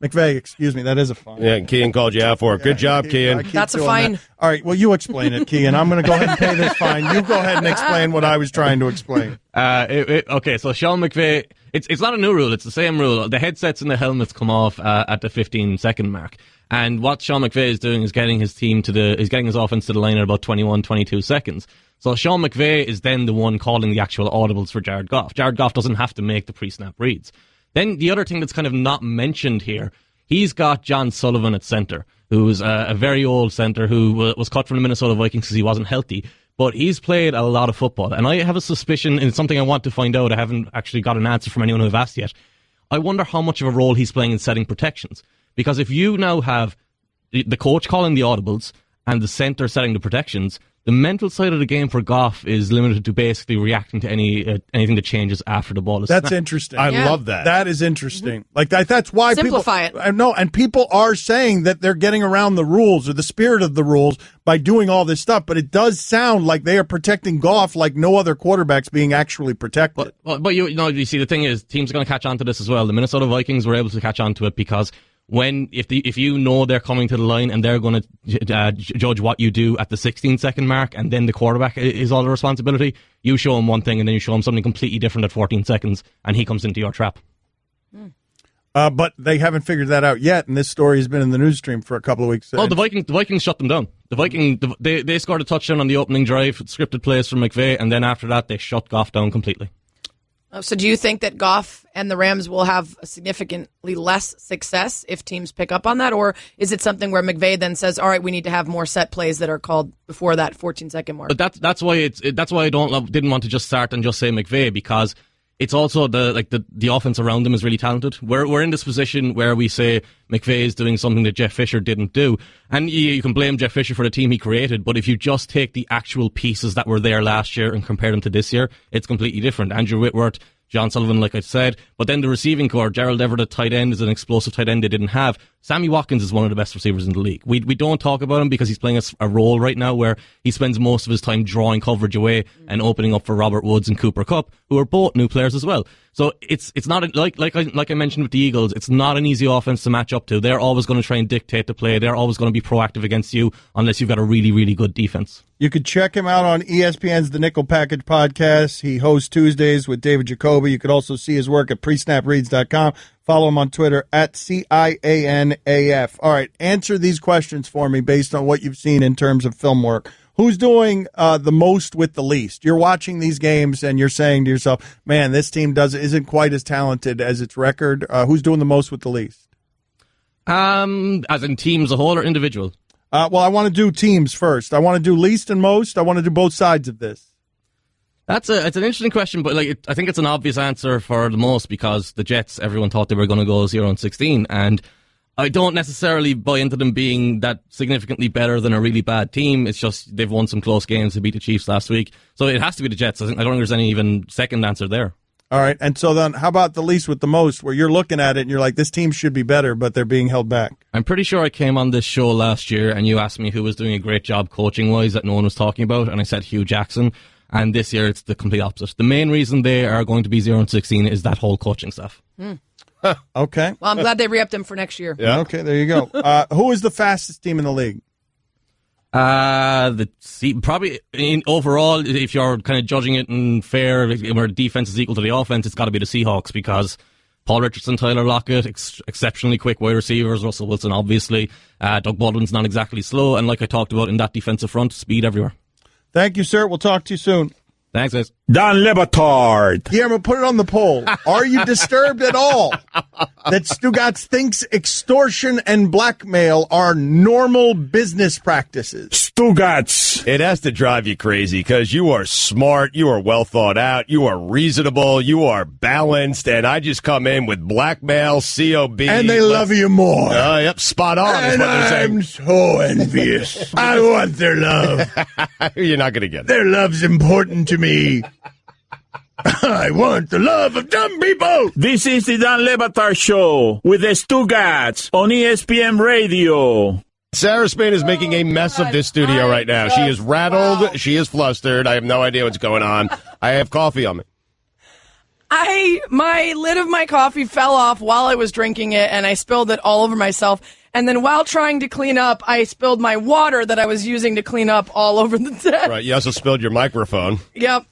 McVay, excuse me, that is a fine. Yeah, Cian called you out for it. Good job, Cian. That's a fine. All right, well, you explain it, Cian. I'm going to go ahead and pay this fine. You go ahead and explain what I was trying to explain. Okay, so Sean McVay, it's not a new rule. It's the same rule. The headsets and the helmets come off at the 15-second mark. And what Sean McVay is doing is getting his getting his offense to the line at about 21, 22 seconds. So Sean McVay is then the one calling the actual audibles for Jared Goff. Jared Goff doesn't have to make the pre-snap reads. Then the other thing that's kind of not mentioned here, he's got John Sullivan at center, who's a very old center who was cut from the Minnesota Vikings because he wasn't healthy. But he's played a lot of football. And I have a suspicion, and it's something I want to find out. I haven't actually got an answer from anyone who I've asked yet. I wonder how much of a role he's playing in setting protections. Because if you now have the coach calling the audibles and the center setting the protections, the mental side of the game for Goff is limited to basically reacting to anything that changes after the ball is snapped. That's interesting. I love that. That is interesting. Like that's why simplify it. No, and people are saying that they're getting around the rules or the spirit of the rules by doing all this stuff. But it does sound like they are protecting Goff like no other quarterback's being actually protected. But you see, the thing is, teams are going to catch on to this as well. The Minnesota Vikings were able to catch on to it because if you know they're coming to the line and they're going to judge what you do at the 16-second mark, and then the quarterback is all the responsibility, you show him one thing and then you show him something completely different at 14 seconds, and he comes into your trap. But they haven't figured that out yet, and this story has been in the news stream for a couple of weeks. Oh, the Vikings shut them down. They scored a touchdown on the opening drive, scripted plays from McVay, and then after that they shut Goff down completely. So do you think that Goff and the Rams will have significantly less success if teams pick up on that? Or is it something where McVay then says, all right, we need to have more set plays that are called before that 14-second mark? But that's why I didn't want to just start and just say McVay, because it's also the offense around them is really talented. We're in this position where we say McVay is doing something that Jeff Fisher didn't do. And you can blame Jeff Fisher for the team he created, but if you just take the actual pieces that were there last year and compare them to this year, it's completely different. Andrew Whitworth, John Sullivan, like I said, but then the receiving core, Gerald Everett at tight end is an explosive tight end they didn't have. Sammy Watkins is one of the best receivers in the league. We don't talk about him because he's playing a role right now where he spends most of his time drawing coverage away and opening up for Robert Woods and Cooper Kupp, who are both new players as well. So it's not like I mentioned with the Eagles, it's not an easy offense to match up to. They're always going to try and dictate the play. They're always going to be proactive against you unless you've got a really, really good defense. You could check him out on ESPN's The Nickel Package podcast. He hosts Tuesdays with David Jacoby. You could also see his work at presnapreads.com. Follow him on Twitter at CIANAF. All right, answer these questions for me based on what you've seen in terms of film work. Who's doing the most with the least? You're watching these games and you're saying to yourself, man, this team isn't quite as talented as its record. Who's doing the most with the least? As in team as a whole or individual? Well, I want to do teams first. I want to do least and most. I want to do both sides of this. It's an interesting question, but I think it's an obvious answer for the most because the Jets, everyone thought they were going to go 0-16, and I don't necessarily buy into them being that significantly better than a really bad team. It's just they've won some close games to beat the Chiefs last week, so it has to be the Jets. I don't think there's any even second answer there. All right, and so then how about the least with the most, where you're looking at it and you're like, this team should be better, but they're being held back? I'm pretty sure I came on this show last year and you asked me who was doing a great job coaching-wise that no one was talking about, and I said Hugh Jackson. And this year, it's the complete opposite. The main reason they are going to be 0-16 is that whole coaching staff. Okay. Well, I'm glad they re-upped them for next year. Yeah. Okay, there you go. Who is the fastest team in the league? Probably overall, if you're kind of judging it in fair, where defense is equal to the offense, it's got to be the Seahawks because Paul Richardson, Tyler Lockett, exceptionally quick wide receivers. Russell Wilson, obviously. Doug Baldwin's not exactly slow, and like I talked about in that defensive front, speed everywhere. Thank you, sir. We'll talk to you soon. Thanks, guys. Dan le Batard. Guillermo, put it on the poll. Are you disturbed at all that Stugotz thinks extortion and blackmail are normal business practices? Stugotz. It has to drive you crazy because you are smart, you are well thought out, you are reasonable, you are balanced, and I just come in with blackmail, COB. And they love you more. Yep, spot on is And what they're saying. I'm so envious. I want their love. You're not going to get it. Their love's important to me. I want the love of dumb people. This is the Dan le Batard Show with the Stugotz on ESPN Radio. Sarah Spain is making a mess of this studio right now. She is rattled. Wow. She is flustered. I have no idea what's going on. I have coffee on me. My lid of my coffee fell off while I was drinking it, and I spilled it all over myself. And then while trying to clean up, I spilled my water that I was using to clean up all over the desk. Right. You also spilled your microphone. Yep.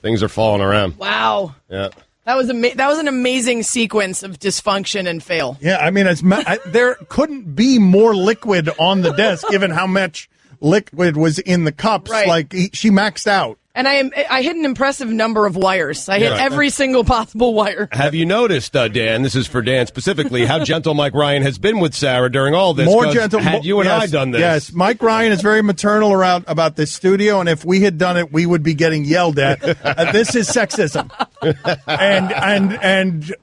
Things are falling around. Wow. Yeah. That was an amazing sequence of dysfunction and fail. Yeah, I mean, there couldn't be more liquid on the desk, given how much liquid was in the cups. Right. Like, she maxed out. And I hit an impressive number of wires. I hit every single possible wire. Have you noticed, Dan, this is for Dan specifically, how gentle Mike Ryan has been with Sarah during all this? More gentle. Had you and I done this? Yes, Mike Ryan is very maternal about this studio, and if we had done it, we would be getting yelled at. This is sexism. And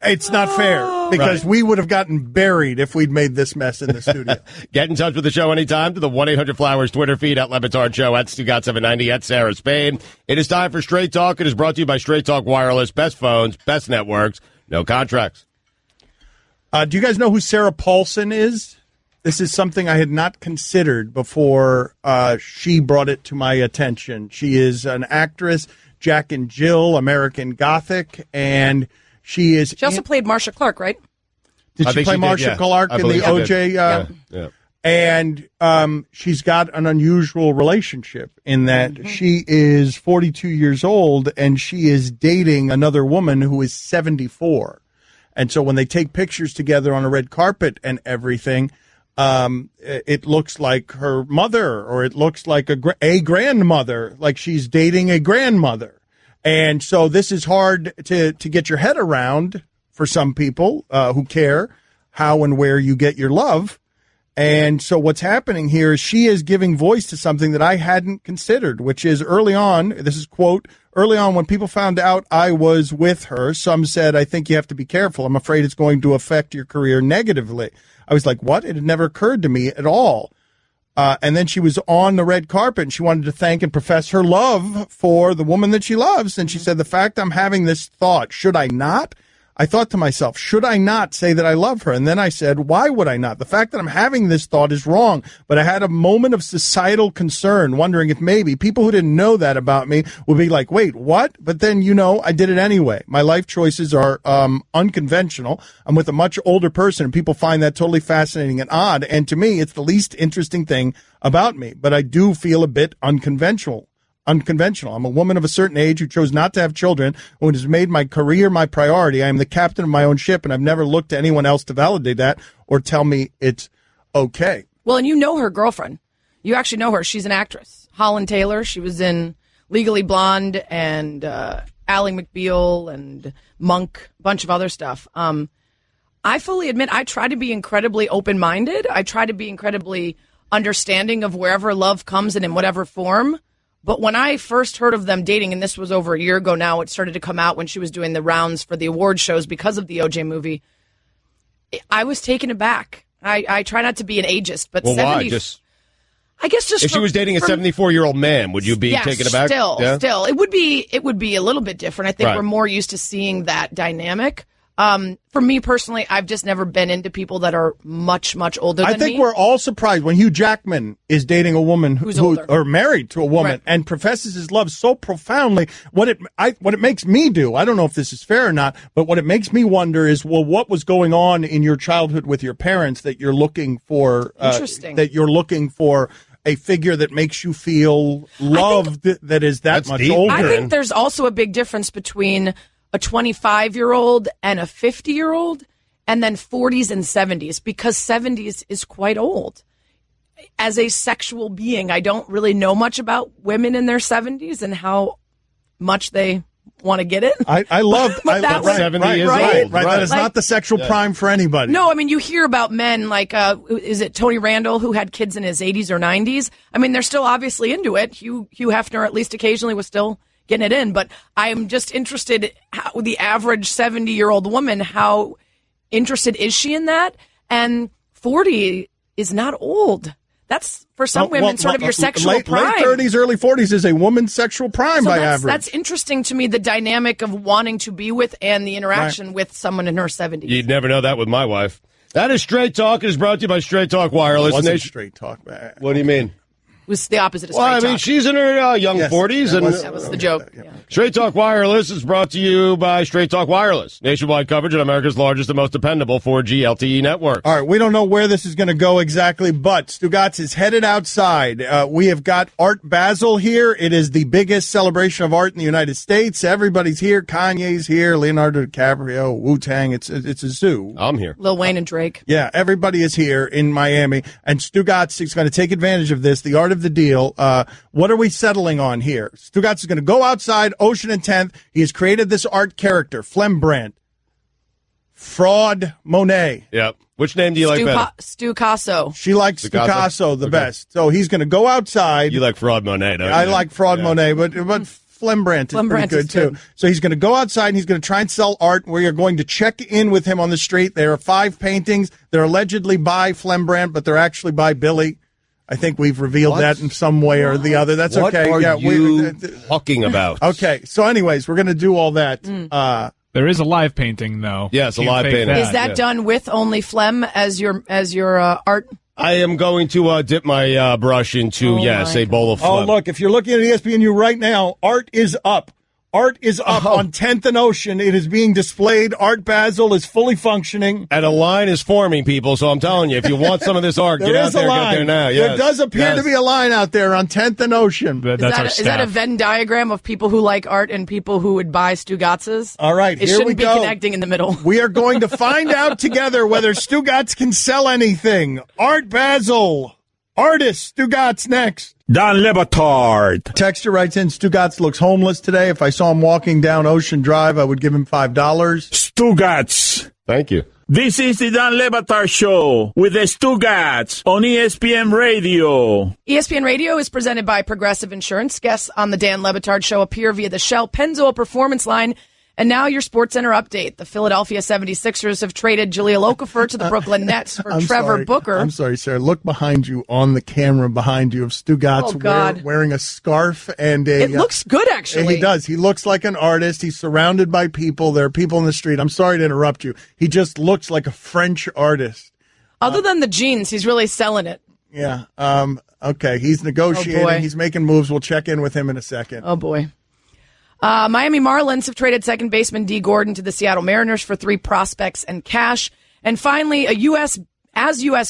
it's not fair because we would have gotten buried if we'd made this mess in the studio. Get in touch with the show anytime to the 1-800-Flowers Twitter feed at Le Batard Show, at Stugotz790, at Sarah Spain. It is time for Straight Talk. It is brought to you by Straight Talk Wireless. Best phones, best networks, no contracts. Do you guys know who Sarah Paulson is? This is something I had not considered before she brought it to my attention. She is an actress, Jack and Jill, American Gothic, and she also played Marcia Clark, right? Did she play Marcia Clark in the OJ? Yeah. And she's got an unusual relationship in that she is 42 years old and she is dating another woman who is 74. And so when they take pictures together on a red carpet and everything, it looks like her mother, or it looks like a grandmother, like she's dating a grandmother. And so this is hard to get your head around for some people who care how and where you get your love. And so what's happening here is she is giving voice to something that I hadn't considered, which is early on, this is quote, early on when people found out I was with her, some said, I think you have to be careful. I'm afraid it's going to affect your career negatively. I was like, what? It had never occurred to me at all. And then she was on the red carpet and she wanted to thank and profess her love for the woman that she loves. And she said, the fact I'm having this thought, should I not? I thought to myself, should I not say that I love her? And then I said, why would I not? The fact that I'm having this thought is wrong. But I had a moment of societal concern, wondering if maybe people who didn't know that about me would be like, wait, what? But then, I did it anyway. My life choices are unconventional. I'm with a much older person, and people find that totally fascinating and odd. And to me, it's the least interesting thing about me. But I do feel a bit unconventional. I'm a woman of a certain age who chose not to have children, who has made my career my priority. I am the captain of my own ship, and I've never looked to anyone else to validate that or tell me it's okay. Well, and you know her girlfriend. You actually know her. She's an actress. Holland Taylor. She was in Legally Blonde and Ally McBeal and Monk, a bunch of other stuff. I fully admit I try to be incredibly open-minded. I try to be incredibly understanding of wherever love comes and in whatever form. But when I first heard of them dating, and this was over a year ago now, it started to come out when she was doing the rounds for the award shows because of the OJ movie, I was taken aback. I try not to be an ageist, but well, 70. Why? I guess just if she was dating a 74-year-old man, would you be taken aback? Still, it would be a little bit different. I think we're more used to seeing that dynamic. For me personally, I've just never been into people that are much, much older than me. I think we're all surprised when Hugh Jackman is dating a woman who's older, or married to a woman, and professes his love so profoundly. What it makes me do, I don't know if this is fair or not, but what it makes me wonder is, well, what was going on in your childhood with your parents that you're looking for? Interesting. That you're looking for a figure that makes you feel loved, that is that much older. I think there's also a big difference between a 25-year-old and a 50-year-old, and then 40s and 70s, because 70s is quite old. as a sexual being, I don't really know much about women in their 70s and how much they want to get it. I love 70 years right. old. That is not the sexual prime for anybody. No, I mean, you hear about men like, is it Tony Randall who had kids in his 80s or 90s? I mean, they're still obviously into it. Hugh Hefner, at least occasionally, was still getting it in. But I'm just interested how the average 70-year-old woman, how interested is she in that? And 40 is not old. That's, for some women, sort of your sexual prime. Late 30s, early 40s is a woman's sexual prime by average. That's interesting to me, the dynamic of wanting to be with and the interaction with someone in her 70s. You'd never know that with my wife. That is Straight Talk. It is brought to you by Straight Talk Wireless. It wasn't Straight Talk. What do you mean? It was the opposite of Straight Well, I mean, Talk. she's in her young 40s. That was the joke. Yeah. Straight Talk Wireless is brought to you by Straight Talk Wireless. Nationwide coverage on America's largest and most dependable 4G LTE network. All right, we don't know where this is going to go exactly, but Stugotz is headed outside. We have got Art Basel here. It is the biggest celebration of art in the United States. Everybody's here. Kanye's here. Leonardo DiCaprio, Wu-Tang. It's a zoo. I'm here. Lil Wayne and Drake. Yeah, everybody is here in Miami, and Stugotz is going to take advantage of this, the art of the deal. What are we settling on here? Stugotz is going to go outside, Ocean and 10th. He has created this art character, Phlegmbrandt, Fraud Monet. Yep. Which name do you like better? Stucasso. She likes Stucasso the best. So he's going to go outside. You like Fraud Monet, don't you? I like Fraud Monet, but Phlegmbrandt is pretty good, too. So he's going to go outside, and he's going to try and sell art. We are going to check in with him on the street. There are 5 paintings. They're allegedly by Phlegmbrandt, but they're actually by Billy. I think we've revealed that in some way or the other. That's okay. What are you talking about? Okay. So anyways, we're going to do all that. There is a live painting, though. Yes, a live painting. Is that done with only phlegm as your art? I am going to dip my brush into, a bowl of phlegm. Oh, look, if you're looking at ESPNU right now, art is up. Art is up on 10th and Ocean. It is being displayed. Art Basel is fully functioning. And a line is forming, people, so I'm telling you, if you want some of this art, get out there, get there now. Yes. There does appear to be a line out there on 10th and Ocean. Is that a Venn diagram of people who like art and people who would buy Stugotz's? All right, it here we shouldn't be go. Connecting in the middle. We are going to find out together whether Stugotz can sell anything. Art Basel. Artist Stugotz next. Dan le Batard. Texture writes in, Stugotz looks homeless today. If I saw him walking down Ocean Drive, I would give him $5. Stugotz. Thank you. This is the Dan le Batard Show with the Stugotz on ESPN Radio. ESPN Radio is presented by Progressive Insurance. Guests on the Dan le Batard Show appear via the Shell Pennzoil Performance Line. And now your SportsCenter update. The Philadelphia 76ers have traded Jahlil Okafor to the Brooklyn Nets for Trevor Booker. I'm sorry, Sarah. Look behind you on the camera behind you of Stugotz wearing a scarf and a... It looks good, actually. He does. He looks like an artist. He's surrounded by people. There are people in the street. I'm sorry to interrupt you. He just looks like a French artist. Other than the jeans, he's really selling it. Yeah. Okay. He's negotiating. Oh, he's making moves. We'll check in with him in a second. Oh, boy. Miami Marlins have traded second baseman Dee Gordon to the Seattle Mariners for 3 prospects and cash. And finally, U.S.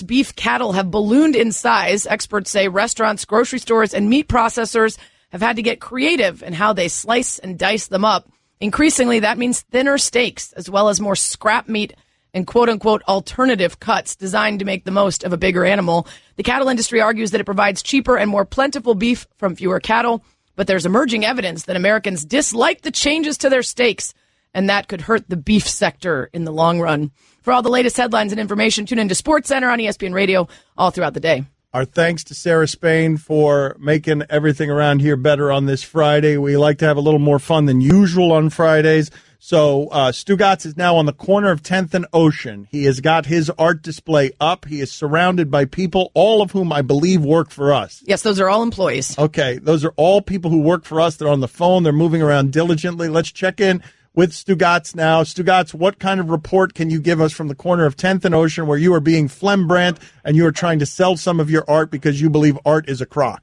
beef cattle have ballooned in size, experts say restaurants, grocery stores, and meat processors have had to get creative in how they slice and dice them up. Increasingly, that means thinner steaks, as well as more scrap meat and quote-unquote alternative cuts designed to make the most of a bigger animal. The cattle industry argues that it provides cheaper and more plentiful beef from fewer cattle. But there's emerging evidence that Americans dislike the changes to their steaks, and that could hurt the beef sector in the long run. For all the latest headlines and information, tune into SportsCenter on ESPN Radio all throughout the day. Our thanks to Sarah Spain for making everything around here better on this Friday. We like to have a little more fun than usual on Fridays. So Stugotz is now on the corner of 10th and Ocean. He has got his art display up. He is surrounded by people, all of whom I believe work for us. Yes, those are all employees. Okay, those are all people who work for us. They're on the phone. They're moving around diligently. Let's check in with Stugotz now. Stugotz, what kind of report can you give us from the corner of 10th and Ocean where you are being Phlegmbrandt and you are trying to sell some of your art because you believe art is a crock?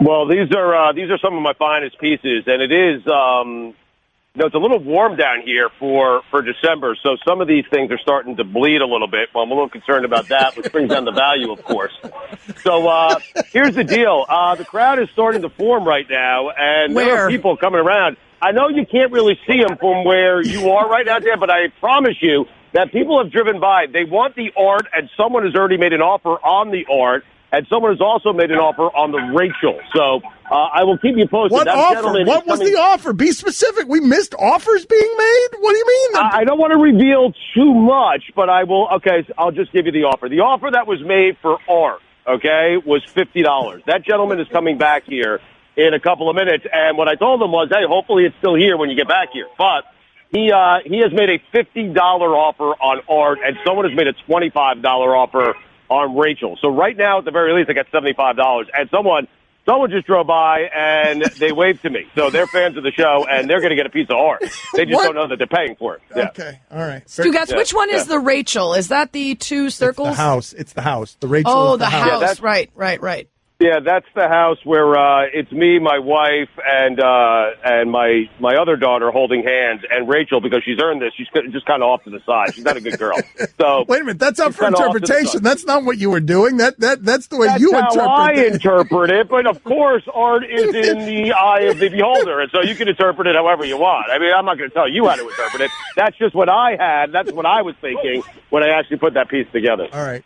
Well, these are some of my finest pieces, and it is it's a little warm down here for December, so some of these things are starting to bleed a little bit. Well, I'm a little concerned about that, which brings down the value, of course. So here's the deal. The crowd is starting to form right now, and there are people coming around. I know you can't really see them from where you are right out there, but I promise you that people have driven by. They want the art, and someone has already made an offer on the art. and someone has also made an offer on the Rachel. So I will keep you posted. What offer? What was the offer? Be specific. We missed offers being made? What do you mean? I don't want to reveal too much, but I will. Okay, so I'll just give you the offer. The offer that was made for Art, okay, was $50. That gentleman is coming back here in a couple of minutes, and what I told him was, hey, hopefully it's still here when you get back here. But he has made a $50 offer on Art, and someone has made a $25 offer on Rachel. So right now, at the very least, I got $75, and someone just drove by and they waved to me. So they're fans of the show, and they're going to get a piece of Art. They just don't know that they're paying for it. Yeah. Okay, all right. Stugotz, which one is the Rachel? Is that the two circles? It's the house. The Rachel. Oh, is the house. Yeah, Right. Yeah, that's the house where it's me, my wife, and my other daughter holding hands, and Rachel, because she's earned this, she's just kind of off to the side. She's not a good girl. So wait a minute, that's up for interpretation. That's not what you were doing. That's the way you interpret it. That's how I interpret it. But of course, Art is in the eye of the beholder, and so you can interpret it however you want. I mean, I'm not going to tell you how to interpret it. That's just what I had. That's what I was thinking when I actually put that piece together. All right.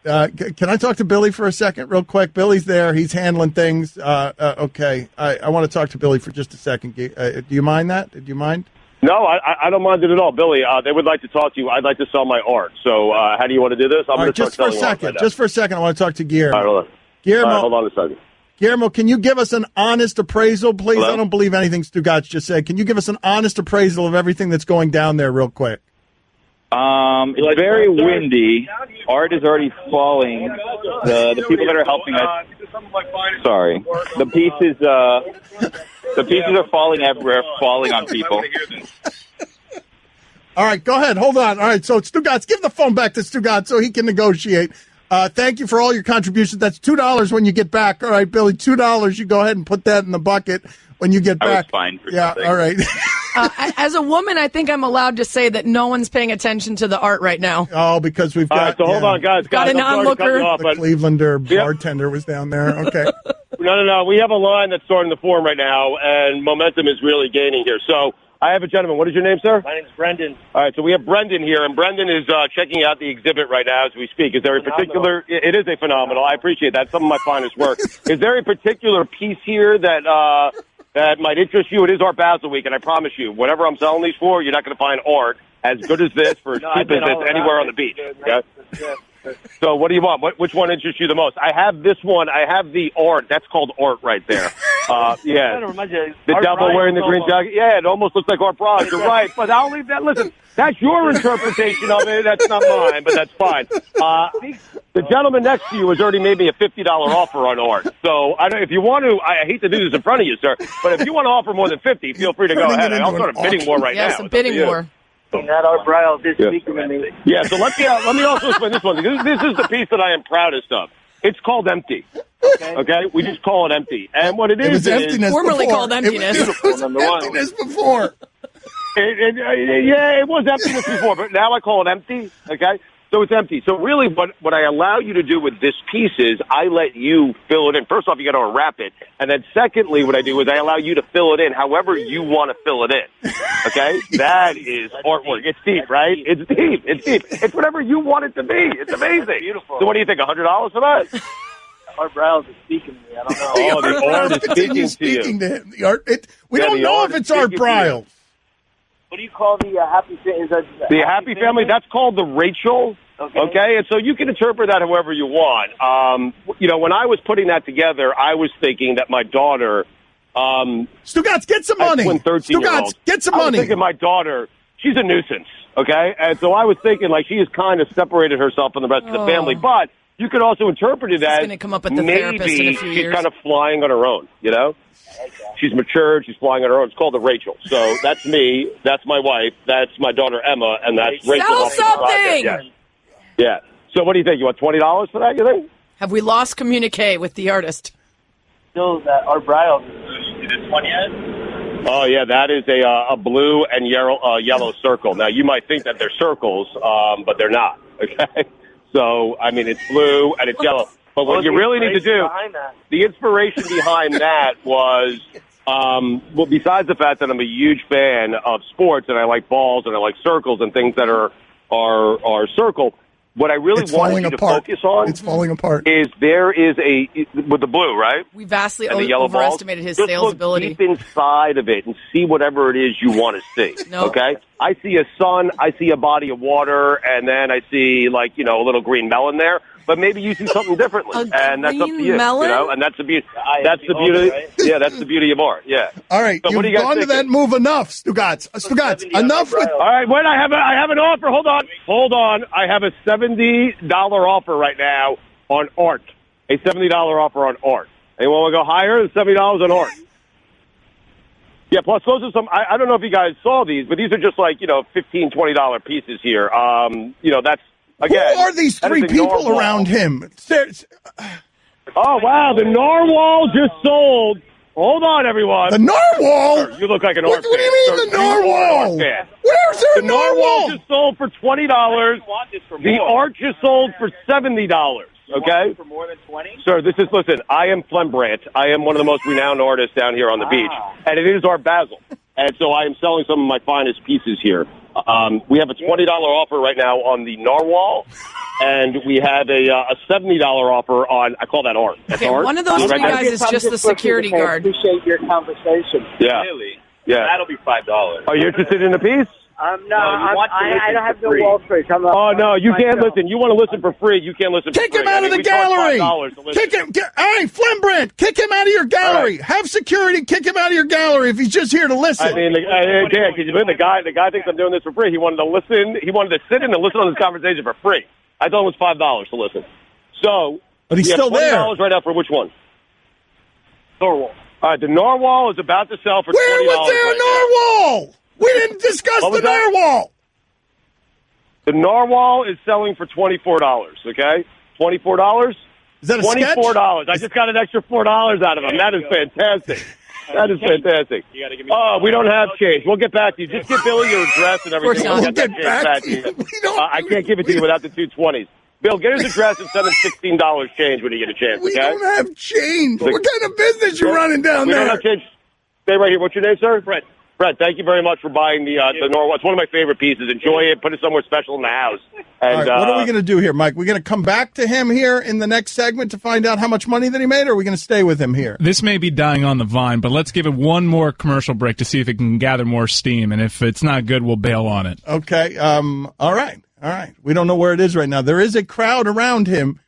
Can I talk to Billy for a second, real quick? Billy's there. He's handling things. Okay. I want to talk to Billy for just a second. Do you mind that? Do you mind? No, I don't mind it at all. Billy, they would like to talk to you. I'd like to sell my Art. So how do you want to do this? I'm going to just for a second. Just for a second, I want to talk to Guillermo. All right, hold on. Guillermo, all right, hold on a second. Guillermo, can you give us an honest appraisal, please? Hello? I don't believe anything Stugotz just said. Can you give us an honest appraisal of everything that's going down there real quick? It's very windy. Art is already falling. The people that are helping us. Sorry, the pieces are falling everywhere, falling on people. All right, go ahead. Hold on. All right, so Stugotz, give the phone back to Stugotz so he can negotiate. Thank you for all your contributions. That's $2 when you get back. All right, Billy, $2. You go ahead and put that in the bucket when you get back. I was fine for something. All right. As a woman, I think I'm allowed to say that no one's paying attention to the Art right now. Oh, because we've got... All right, so hold on, guys. Got an onlooker. The Clevelander bartender was down there. Okay. No. We have a line that's starting to form right now, and momentum is really gaining here. So I have a gentleman. What is your name, sir? My name's Brendan. All right, so we have Brendan here, and Brendan is checking out the exhibit right now as we speak. Is there a particular... It is a phenomenal. I appreciate that. Some of my finest work. Is there a particular piece here that might interest you? It is Art Basel week, and I promise you, whatever I'm selling these for, you're not going to find art as good as this for as cheap as this anywhere on the beach. Okay? So what do you want? Which one interests you the most? I have this one. I have the Art. That's called Art right there. Yeah. The devil wearing the green jacket. Yeah, it almost looks like Art Basel. You're right. But I'll leave that. Listen, that's your interpretation of it. That's not mine, but that's fine. The gentleman next to you has already made me a $50 offer on Art. So if you want to, I hate to do this in front of you, sir, but if you want to offer more than 50, feel free to go ahead. I'll start a bidding war right now. Yes, a bidding war. That Art Basel this week with me. Yeah, so let me also explain this one. This is the piece that I am proudest of. It's called Empty. Okay? We just call it Empty. And what it is emptiness formerly before. called Emptiness. It was emptiness before. It was emptiness before, but now I call it Empty. Okay? So it's empty. So really what I allow you to do with this piece is I let you fill it in. First off, you got to unwrap it. And then secondly, what I do is I allow you to fill it in however you want to fill it in. Okay? That is artwork. It's deep, right? It's deep. It's deep. It's whatever you want it to be. It's amazing. Beautiful. So what do you think, $100 for that? Art Basel is speaking to me. I don't know. Oh, the Art is speaking to you. To him. The Art, we don't know if it's Art Basel. What do you call the Happy Family? The Happy Family, that's called the Rachel. Okay, and so you can interpret that however you want. When I was putting that together, I was thinking that my daughter... Stugotz, get some money. Stugotz, get some money. I was thinking my daughter, she's a nuisance, okay? And so I was thinking, like, she has kind of separated herself from the rest of the family. But you could also interpret it as gonna come up with the therapist in a few she's years. kind of flying on her own, you know? She's matured. She's flying on her own. It's called the Rachel. So that's me. That's my wife. That's my daughter, Emma. And that's Rachel. Sell something! Yeah. So what do you think? You want $20 for that, you think? Have we lost communique with the artist? Still, that Art Basel. Is it 20 yet? Oh, yeah, that is a blue and yellow circle. Now, you might think that they're circles, but they're not, okay? So, I mean, it's blue and it's yellow. But what you really need to do, the inspiration behind that was, well, besides the fact that I'm a huge fan of sports and I like balls and I like circles and things that are circle, What I really want you to focus on It's falling apart. is there is with the blue, right? We vastly And the yellow balls. overestimated his Just sales look ability. deep inside of it and see whatever it is you want to see. Nope. Okay? I see a sun, I see a body of water, and then I see, like, a little green melon there. But maybe you see something differently, and that's up to you. melon? And that's the beauty. That's the beauty. Yeah, that's the beauty of art. Yeah. All right, So what do you've you guys gone to thinking? that move enough, Stugotz. Enough with. All right, wait. I have an offer. Hold on. I have a $70 offer right now on art. A $70 offer on art. Anyone want to go higher than $70 on art? Yeah. Plus, those are some. I don't know if you guys saw these, but these are just like $15, $20 pieces here. That's. Again, who are these three people around him? Oh, wow. The narwhal just sold. Hold on, everyone. The narwhal? Sir, you look like an art fan. What do you mean the narwhal? Where's The the narwhal just sold for $20. The art just sold for $70. Okay? For more than 20? Sir, listen, I am Phlegmbrandt. I am one of the most renowned artists down here on the beach. And it is Art Basel. And so I am selling some of my finest pieces here. We have a $20 offer right now on the narwhal, and we have a $70 offer on, I call that art. That's Okay, art. one of those three guys is just the security guard. I appreciate your conversation. Yeah. Really? Yeah. That'll be $5. Are you interested in the piece? No, I don't have no wall space. Oh, no, you can't listen. You want to listen for free, you can't listen for free. Kick him out of the gallery! Kick him! All right, Phlegmbrandt, kick him out of your gallery. Right. Have security kick him out of your gallery if he's just here to listen. I mean, Dan, the guy thinks I'm doing this for free. He wanted to listen. He wanted to sit in and listen to this conversation for free. I thought it was $5 to listen. So, but he's still there. $20 right now for which one? Narwhal. All right, the narwhal is about to sell for $20. Where was there a narwhal? We didn't discuss the narwhal. The narwhal is selling for $24, okay? $24? Is that a $24. I just got an extra $4 out of him. That is fantastic. That is fantastic. Oh, we don't have change. We'll get back to you. Just give Billy your address and everything. We'll get back to you. I can't give it to you without the 220s. Bill, get his address and send him $16 change when you get a chance, okay? We don't have change. What kind of business you running down there? We don't have change. Stay right here. What's your name, sir? Fred, thank you very much for buying the narwhal. It's one of my favorite pieces. Enjoy it. Put it somewhere special in the house. And, all right, what are we going to do here, Mike? We're going to come back to him here in the next segment to find out how much money that he made, or are we going to stay with him here? This may be dying on the vine, but let's give it one more commercial break to see if it can gather more steam, and if it's not good, we'll bail on it. Okay. All right. We don't know where it is right now. There is a crowd around him.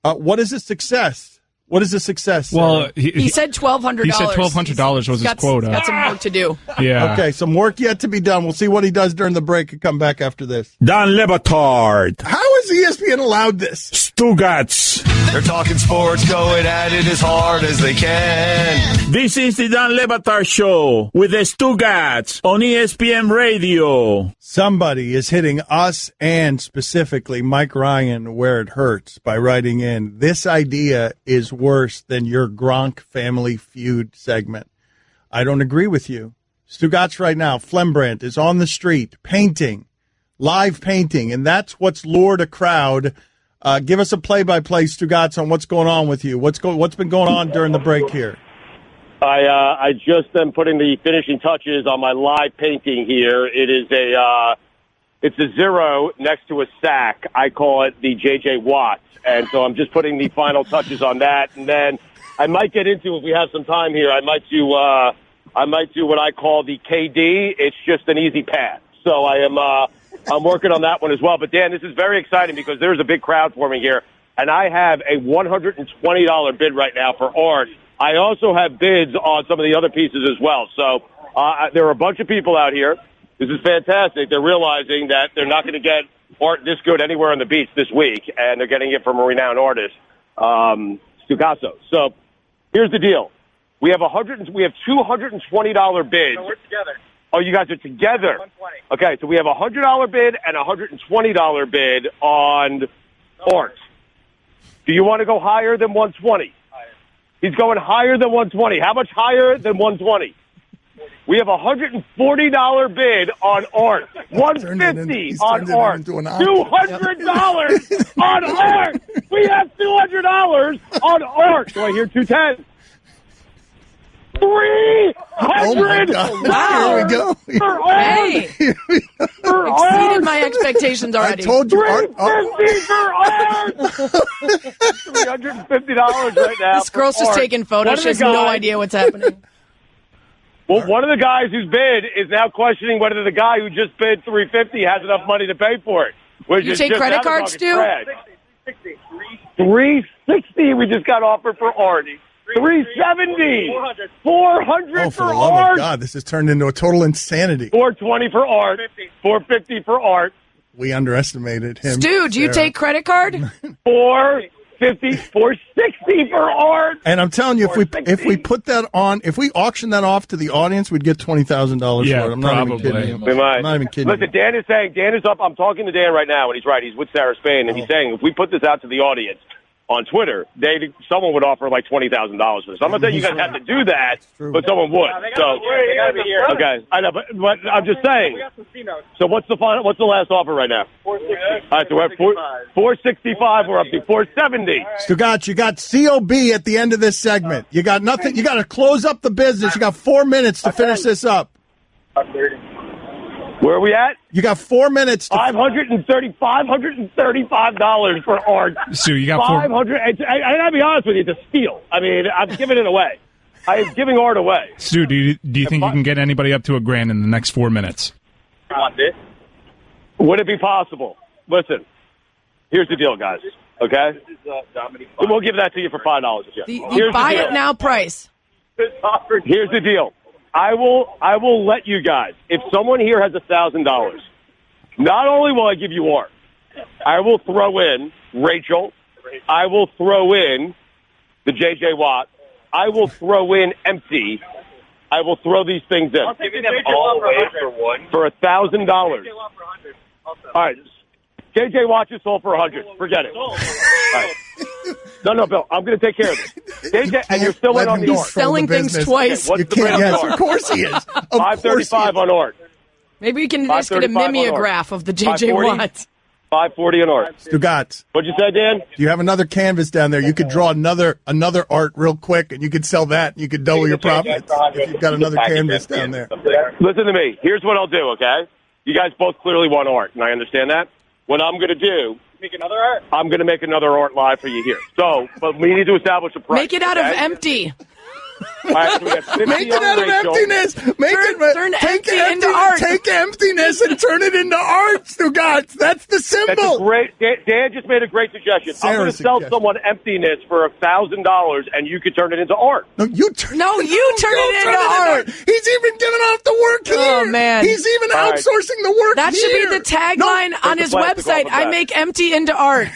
What is a success? What is a success? Well, he said $1,200. He said $1,200 was his quota. Got some work to do. Yeah. Okay, some work yet to be done. We'll see what he does during the break and come back after this. Dan Batard. How is ESPN allowed this? Stugotz. They're talking sports, going at it as hard as they can. This is the Dan Batard Show with the Stugotz on ESPN Radio. Somebody is hitting us and specifically Mike Ryan where it hurts by writing in, this idea is worse than your Gronk Family Feud segment. I don't agree with you. Stugotz right now, Phlegmbrandt is on the street painting, live painting, and that's what's lured a crowd. Give us a play-by-play, Stugotz, on what's going on with you. What's been going on during the break here? I just am putting the finishing touches on my live painting here. It is it's a zero next to a sack. I call it the J.J. Watt. And so I'm just putting the final touches on that. And then I might get into, if we have some time here, I might do what I call the KD. It's just an easy pass. So I'm working on that one as well. But Dan, this is very exciting because there's a big crowd forming here. And I have a $120 bid right now for art. I also have bids on some of the other pieces as well. So there are a bunch of people out here. This is fantastic. They're realizing that they're not going to get art this good anywhere on the beach this week, and they're getting it from a renowned artist, Stugotz. So here's the deal. We have $220 bids. No, we're together. Oh, you guys are together. 120. Okay, so we have a $100 bid and a $120 bid on art. Do you want to go higher than 120? Higher. He's going higher than 120. How much higher than 120? We have a $140 bid on art. $150 on art. $200 on art. We have $200 on art. Do I hear 210? $300. Oh my God. Wow. Here we go. For art. Hey. For Exceeded art. my expectations already. I told you. $350 for Art. $350 right now. This girl's just taking photos. She has no idea what's happening. Well, one of the guys who's bid is now questioning whether the guy who just bid $350 has enough money to pay for it. You take credit cards, Stu? $360 we just got offered for Art. $370. $400 Oh, for for the love Art. of God, this has turned into a total insanity. $420 for Art. $450 for Art. We underestimated him. Stu, do you take credit card? $450, $460 for Art. And I'm telling you, if we put that on, if we auction that off to the audience, we'd get $20,000 for it. I'm not even kidding you. We might. I'm not even kidding Listen, you. Dan is up. I'm talking to Dan right now, and he's right. He's with Sarah Spain, and he's saying if we put this out to the audience on Twitter, someone would offer like $20,000 for this. I'm not saying you guys have to do that, but someone would. They gotta be here. Okay, I know, but I'm just saying. So what's the last offer right now? $465. All right, so we're at $465. We're up to $470. Stugotz, you got COB at the end of this segment. You got nothing. You got to close up the business. You got 4 minutes to finish this up. Where are we at? You got 4 minutes. $535 for Art. Stu, you got $500. I gotta be honest with you, it's a steal. I mean, I'm giving it away. I am giving Art away. Stu, do you think you can get anybody up to $1,000 in the next 4 minutes? Would it be possible? Listen, here's the deal, guys. Okay, we'll give that to you for $5. The buy it now price. Here's the deal. I will let you guys. If someone here has $1,000, not only will I give you Art, I will throw in Rachel. I will throw in the J.J. Watt. I will throw in Empty. I will throw these things in. I'm giving them all away for one. For $1,000. All right. J.J. Watt is sold for $100. Forget it. All right. No, Bill. I'm going to take care of this. JJ, and you're still in on the Art. He's selling things twice. Okay, what's the brand Yes, of Art? of course he is. $535 on Art. Maybe we can just get a mimeograph of the J.J. Watt. $540 on Art. Stugotz. What'd you say, Dan? Do you have another canvas down there? You could draw another Art real quick, and you could sell that. And you could double your profits if you've got another canvas down there. Listen to me. Here's what I'll do, okay? You guys both clearly want Art, and I understand that. What I'm going to do, Make another Art? I'm going to make another Art live for you here. So, but we need to establish a price. Make it out of empty. All right, so we got 50 Make it on out of Rachel. emptiness. Turn empty into art. Take emptiness and turn it into art, Stugotz. That's the symbol. That's a great. Dan just made a great suggestion. I'm going to sell someone emptiness for $1,000, and you could turn it into art. No, you turn it into art. He's even giving off the work here. Oh, man. He's even outsourcing the work That should be the tagline on his website. I make empty into art.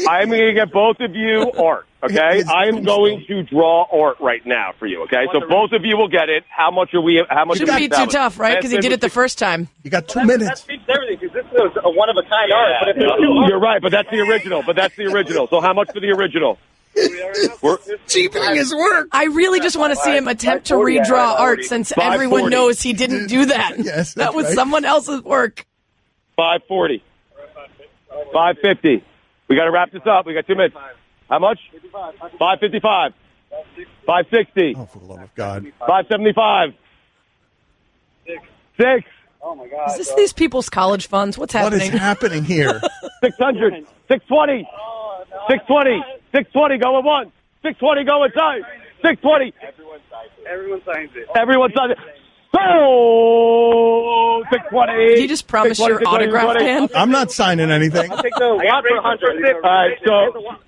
I'm going to get both of you art. Okay, I am going to draw Art right now for you. Okay, so both of you will get it. How much are we? How much? Shouldn't be too tough, right? Because he did it the first time. You got 2 minutes. That speaks everything because this is a one-of-a-kind art. But if You're right, but that's the original. So how much for the original? We're cheapening his work. I really just want to see him attempt to redraw Art since everyone knows he didn't do that. Yes, that was someone else's work. $540. $550. We got to wrap this up. We got 2 minutes. How much? $555. $560. Oh, for the love of God. $575. $6. Oh my God! Is this these people's college funds? What's happening? What is happening here? $600. $620. $620. $620. Go with one. $620. Go inside. $620. Everyone signs it. Everyone signs it. So $620. Did you just promise your autograph, Dan? I'm not signing anything. I'll take the Watt for $100. All right, so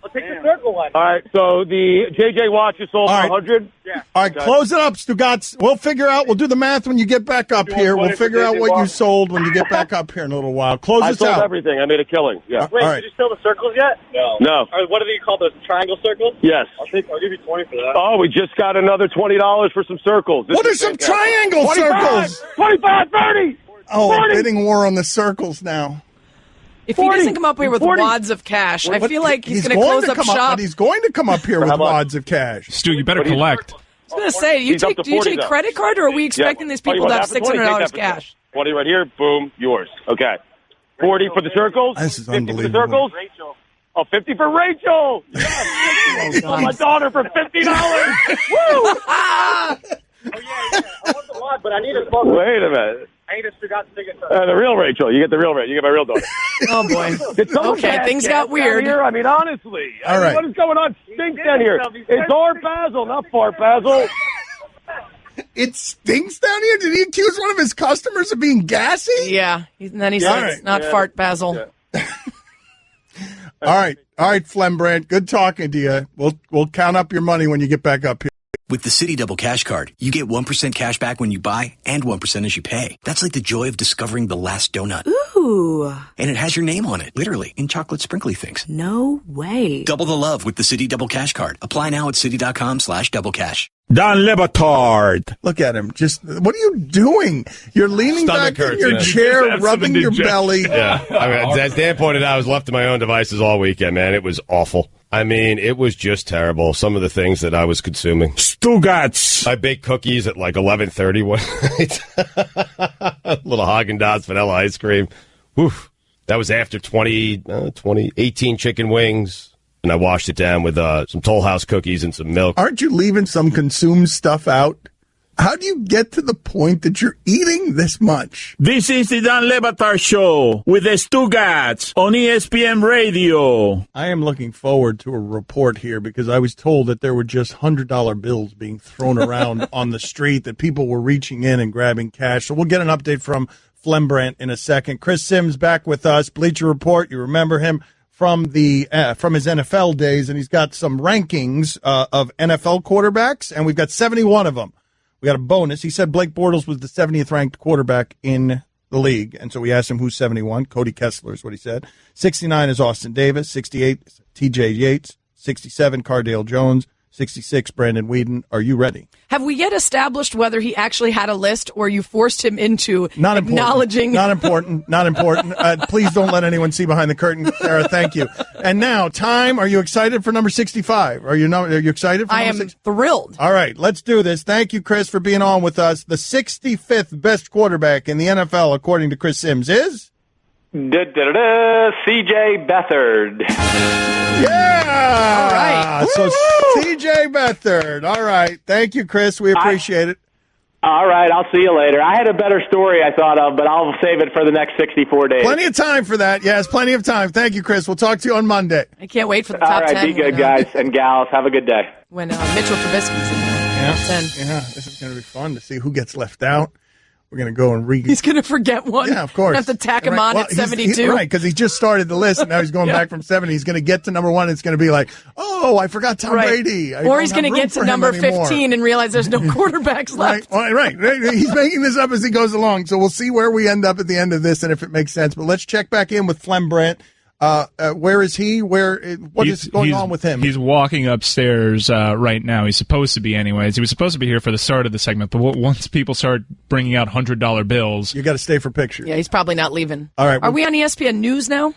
I'll take the circle one. all right, so the JJ Watch is sold for $100. Yeah. All right, close it up, Stugotz. We'll figure out. We'll do the math when you get back up here. We'll figure out what you sold when you get back up here in a little while. Close I this sold out. everything. I made a killing. Yeah. Wait, All right. did you sell the circles yet? No. Or what do you call those triangle circles? Yes. I'll give you 20 for that. Oh, we just got another $20 for some circles. What are some triangle 25, circles? 25, 30. Oh, 40. a bidding war on the circles now. If he doesn't come up here with wads of cash, I feel like he's going to close up shop. But he's going to come up here with wads of cash. Stu, you better collect. I was going to say, do you take credit card, or are we expecting these people to have $600 cash? 20 right here. Boom. Yours. Okay. 40 for the circles. This is 50 unbelievable. for the circles. Oh, 50 for Rachel. Yes. Oh, my daughter for $50. Woo! Oh, yeah. I want the wad, but I need a small. Wait a minute. The real Rachel. You get the real Rachel. You get my real daughter. Oh, boy. Okay, things got weird. Here. I mean, honestly. All right. What is going on? Stinks down here. It's Art Basel, not Fart Basel. It stinks down here? Did he accuse one of his customers of being gassy? Yeah. And then he said it's not Fart Basel. Yeah. All right, Phlegmbrandt. Good talking to you. We'll count up your money when you get back up here. With the Citi Double Cash Card, you get 1% cash back when you buy and 1% as you pay. That's like the joy of discovering the last donut. Ooh. And it has your name on it, literally, in chocolate sprinkly things. No way. Double the love with the Citi Double Cash Card. Apply now at Citi.com/doublecash. Dan Batard. Look at him. Just, what are you doing? You're leaning back in your chair, rubbing your belly. Yeah. I mean, as Dan pointed out, I was left to my own devices all weekend, man. It was awful. I mean, it was just terrible. Some of the things that I was consuming. Stugotz. I baked cookies at like 11:30 one night. Little Haagen-Dazs vanilla ice cream. Whew. That was after 18 chicken wings. And I washed it down with some Toll House cookies and some milk. Aren't you leaving some consumed stuff out? How do you get to the point that you're eating this much? This is the Dan le Batard Show with the Stugotz on ESPN Radio. I am looking forward to a report here because I was told that there were just $100 bills being thrown around on the street, that people were reaching in and grabbing cash. So we'll get an update from Phlegmbrandt in a second. Chris Sims back with us. Bleacher Report, you remember him from his NFL days, and he's got some rankings of NFL quarterbacks, and we've got 71 of them. We got a bonus. He said Blake Bortles was the 70th ranked quarterback in the league, and so we asked him who's 71. Cody Kessler is what he said. 69 is Austin Davis. 68 is T.J. Yates. 67 Cardale Jones. 66 Brandon Whedon. Are you ready? Have we yet established whether he actually had a list or you forced him into Not acknowledging? Not important. Please don't let anyone see behind the curtain, Sarah. Thank you. And now, time. Are you excited for number 65? Are you excited for I number am thrilled. All right, let's do this. Thank you, Chris, for being on with us. The 65th best quarterback in the NFL, according to Chris Sims, is? C.J. Batard. Yeah! All right. So C.J. Batard. All right. Thank you, Chris. We appreciate it. All right, I'll see you later. I had a better story I thought of, but I'll save it for the next 64 days. Plenty of time for that. Yes, plenty of time. Thank you, Chris. We'll talk to you on Monday. I can't wait for the top 10. All right, be good, guys and gals. Have a good day. When Mitchell Trubisky's in the top 10. Yeah, this is going to be fun to see who gets left out. We're going to go and He's going to forget one. Yeah, of course. Have to tack him on at 72. Right, because he just started the list, and now he's going back from 70. He's going to get to number 1. It's going to be like, oh, I forgot Tom Brady. Or he's going to get to number 15 and realize there's no quarterbacks left. Right. He's making this up as he goes along. So we'll see where we end up at the end of this and if it makes sense. But let's check back in with Phlegmbrandt. Where is he? What is going on with him? He's walking upstairs right now. He's supposed to be, anyways. He was supposed to be here for the start of the segment, but once people start bringing out $100 bills, you got to stay for pictures. Yeah, he's probably not leaving. All right, are we on ESPN News now?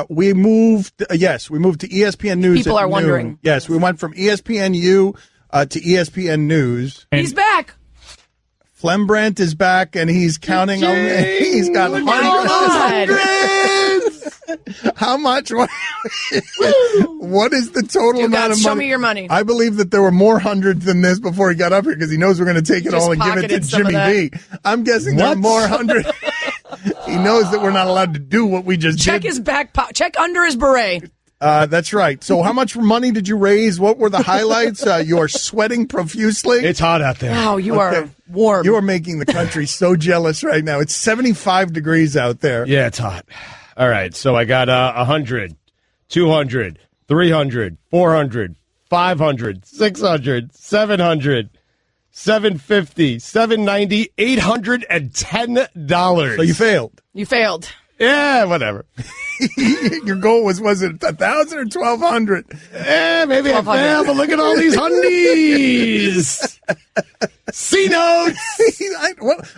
We moved. Yes, we moved to ESPN News. People are wondering. Yes, we went from ESPNU to ESPN News. He's back. Phlegmbrandt is back, and he's counting on. He's got hundreds. How much? What is the total amount of money? Show me your money. I believe that there were more hundreds than this before he got up here because he knows we're going to take it all and give it to Jimmy B. I'm guessing there are more hundreds. He knows that we're not allowed to do what we just did. Check his back pocket. Check under his beret. That's right. So how much money did you raise? What were the highlights? You are sweating profusely. It's hot out there. Wow, you are warm. You are making the country so jealous right now. It's 75 degrees out there. Yeah, it's hot. All right, so I got 100, 200, 300, 400, 500, 600, 700, 750, 790, $810. So you failed. You failed. Yeah, whatever. Your goal was it 1,000 or 1,200? Yeah, maybe I failed, but look at all these hundies. C notes.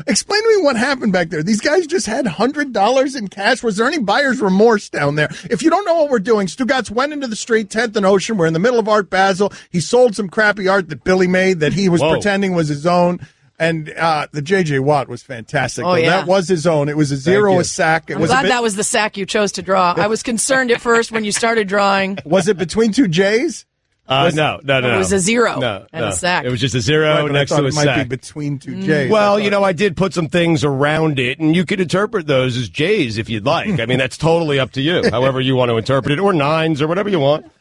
Explain to me what happened back there. These guys just had $100 in cash. Was there any buyer's remorse down there? If you don't know what we're doing, Stugotz went into the street, 10th and Ocean. We're in the middle of Art Basel. He sold some crappy art that Billy made that he was pretending was his own. And the J.J. Watt was fantastic. Oh, yeah. That was his own. It was a zero a sack. I'm glad that was the sack you chose to draw. I was concerned at first when you started drawing. Was it between two J's? No. It was a 0 No, and a sack. It was just a 0 Right, next to a it might sack. be between two J's. Well, I did put some things around it, and you could interpret those as J's if you'd like. I mean, that's totally up to you, however you want to interpret it, or 9s, or whatever you want.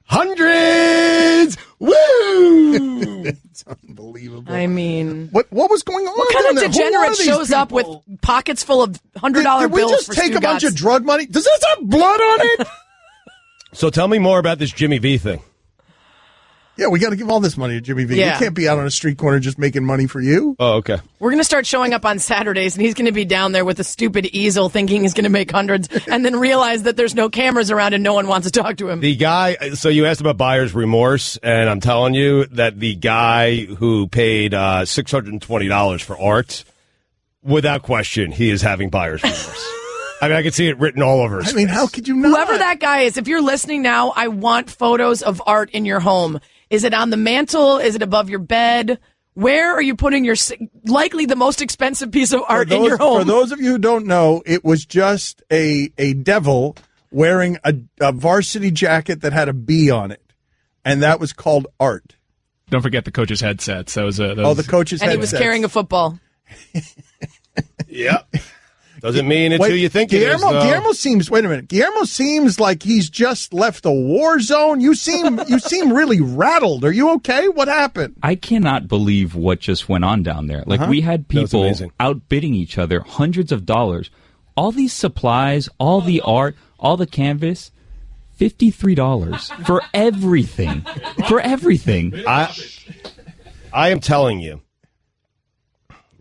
Hundreds! Woo! It's unbelievable. I mean, what was going on? What kind down of there? Who degenerate are these shows up with people? pockets full of $100 Did we bills just for take a bunch Stugotz? of drug money? Does this have blood on it? So tell me more about this Jimmy V thing. Yeah, we got to give all this money to Jimmy V. Yeah. We can't be out on a street corner just making money for you. Oh, okay. We're going to start showing up on Saturdays, and he's going to be down there with a stupid easel thinking he's going to make hundreds, and then realize that there's no cameras around and no one wants to talk to him. The guy, so you asked about buyer's remorse, and I'm telling you that the guy who paid $620 for art, without question, he is having buyer's remorse. I mean, I can see it written all over his face. How could you not? Whoever that guy is, if you're listening now, I want photos of art in your home. Is it on the mantle? Is it above your bed? Where are you putting your likely the most expensive piece of art in your home? For those of you who don't know, it was just a devil wearing a varsity jacket that had a bee on it, and that was called art. Don't forget the coach's headsets. The coach's headsets. And he was carrying a football. Yep. Doesn't mean it's who you think it is, though. Guillermo seems. Wait a minute. Guillermo seems like he's just left a war zone. You seem really rattled. Are you okay? What happened? I cannot believe what just went on down there. Like we had people outbidding each other, hundreds of dollars. All these supplies, all the art, all the canvas, $53 for everything. For everything. I am telling you.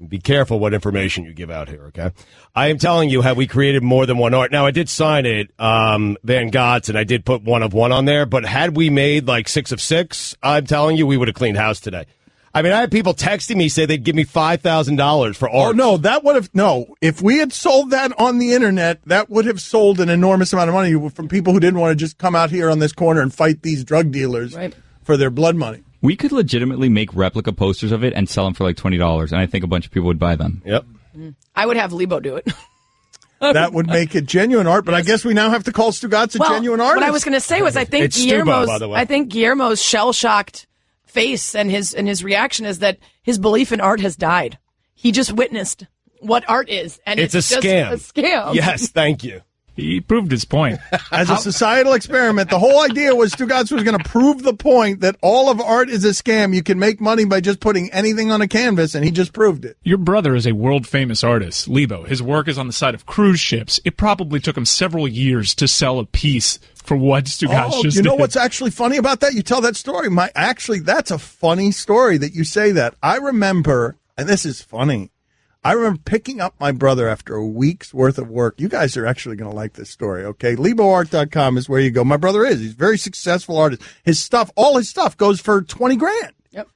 Be careful what information you give out here, okay? I am telling you how we created more than one art. Now, I did sign it, Van Gogh's, and I did put 1 of 1 on there, but had we made like 6 of 6, I'm telling you, we would have cleaned house today. I mean, I had people texting me say they'd give me $5,000 for art. Oh, no, if we had sold that on the internet, that would have sold an enormous amount of money from people who didn't want to just come out here on this corner and fight these drug dealers for their blood money. We could legitimately make replica posters of it and sell them for like $20, and I think a bunch of people would buy them. Yep. I would have Lebo do it. That would make it genuine art, but I guess we now have to call Stugotz a genuine artist. What I was going to say was I think Guillermo's shell-shocked face and his reaction is that his belief in art has died. He just witnessed what art is, and it's a scam. Just a scam. Yes, thank you. He proved his point. As a societal experiment, the whole idea was Stugotz was going to prove the point that all of art is a scam. You can make money by just putting anything on a canvas, and he just proved it. Your brother is a world-famous artist, Lebo. His work is on the side of cruise ships. It probably took him several years to sell a piece for what Stugotz just you know did. what's actually funny about that? You tell that story. That's a funny story that you say that. I remember, and this is funny, I remember picking up my brother after a week's worth of work. You guys are actually going to like this story, okay? LeboArt.com is where you go. My brother is. He's a very successful artist. All his stuff goes for $20,000. Yep.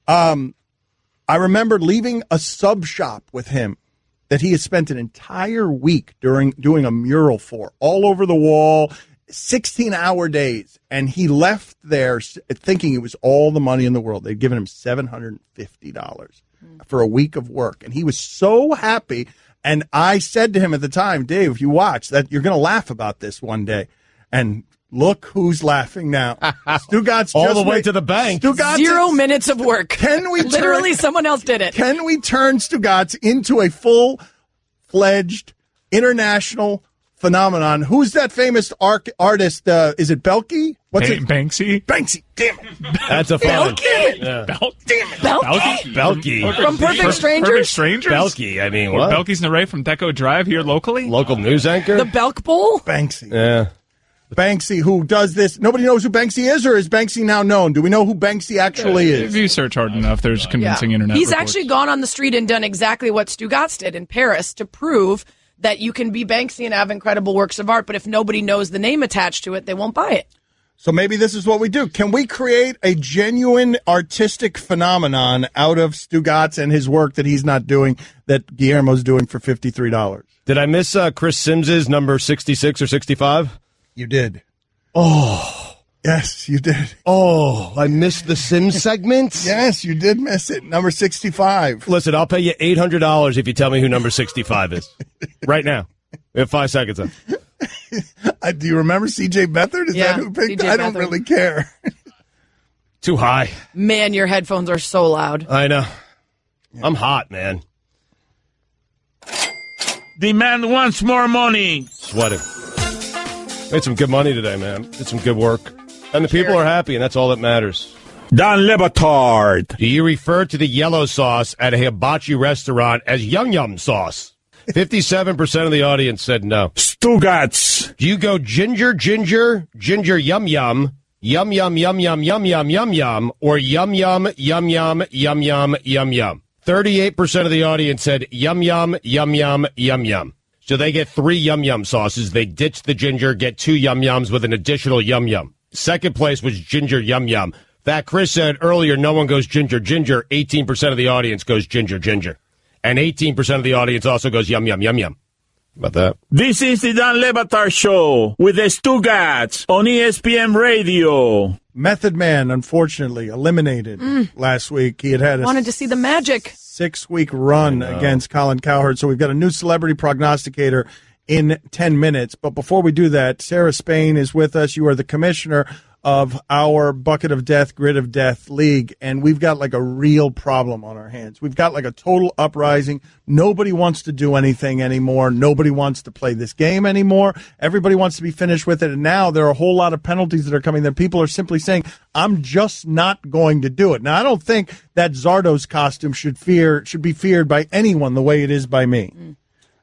I remember leaving a sub shop with him that he had spent an entire week doing a mural for, all over the wall, 16-hour days. And he left there thinking it was all the money in the world. They'd given him $750 for a week of work. And he was so happy. And I said to him at the time, Dave, if you watch that, you're going to laugh about this one day. And look who's laughing now. Stugotz all the way to the bank. 0 minutes of work. Can we literally someone else did it? Can we turn Stugotz into a full-fledged international phenomenon? Who's that famous artist? Is it Belky? What's it? Banksy? Banksy. Damn it. That's a fun. Belky. Yeah. Damn it. Belky. From Perfect Strangers? Perfect Strangers? Belky. I mean, what? Belky's Naray from Deco Drive here locally? Local news anchor? The Belk Bowl? Banksy. Yeah. Banksy, who does this. Nobody knows who Banksy is, or is Banksy now known? Do we know who Banksy actually is? If you search hard enough, there's convincing internet He's reports. actually gone on the street and done exactly what Stugotz did in Paris to prove that you can be Banksy and have incredible works of art, but if nobody knows the name attached to it, they won't buy it. So maybe this is what we do. Can we create a genuine artistic phenomenon out of Stugotz and his work that he's not doing, that Guillermo's doing for $53? Did I miss Chris Sims's number 66 or 65? You did. Oh. Yes, you did. Oh, I missed the Sims segment? Yes, you did miss it. Number 65. Listen, I'll pay you $800 if you tell me who number 65 is. Right now. We have 5 seconds left. Do you remember C.J. Beathard? Is that who picked it? I don't really care. Too high. Man, your headphones are so loud. I know. I'm hot, man. Demand wants more money. Sweating. Made some good money today, man. Did some good work. And the people are happy, and that's all that matters. Dan Batard. Do you refer to the yellow sauce at a hibachi restaurant as yum yum sauce? 57% of the audience said no. Stugotz. Do you go ginger yum yum, yum yum yum yum yum yum yum yum, or yum yum yum yum yum yum yum yum? 38% of the audience said yum yum yum yum yum yum. So they get 3 yum yum sauces. They ditch the ginger, get 2 yum yums with an additional yum yum. Second place was ginger yum yum. That Chris said earlier, no one goes ginger. 18% of the audience goes ginger. And 18% of the audience also goes yum yum yum yum. How about that? This is the Dan Le Batard Show with the Stugotz on ESPN Radio. Method Man, unfortunately, eliminated last week. He had wanted to see the magic. 6-week run against Colin Cowherd. So we've got a new celebrity prognosticator in 10 minutes. But before we do that, Sarah Spain is with us. You are the commissioner of our Bucket of Death, Grid of Death League, and we've got like a real problem on our hands. We've got like a total uprising. Nobody wants to do anything anymore. Nobody wants to play this game anymore. Everybody wants to be finished with it, and now there are a whole lot of penalties that are coming that people are simply saying, I'm just not going to do it. Now, I don't think that Zardoz costume should be feared by anyone the way it is by me.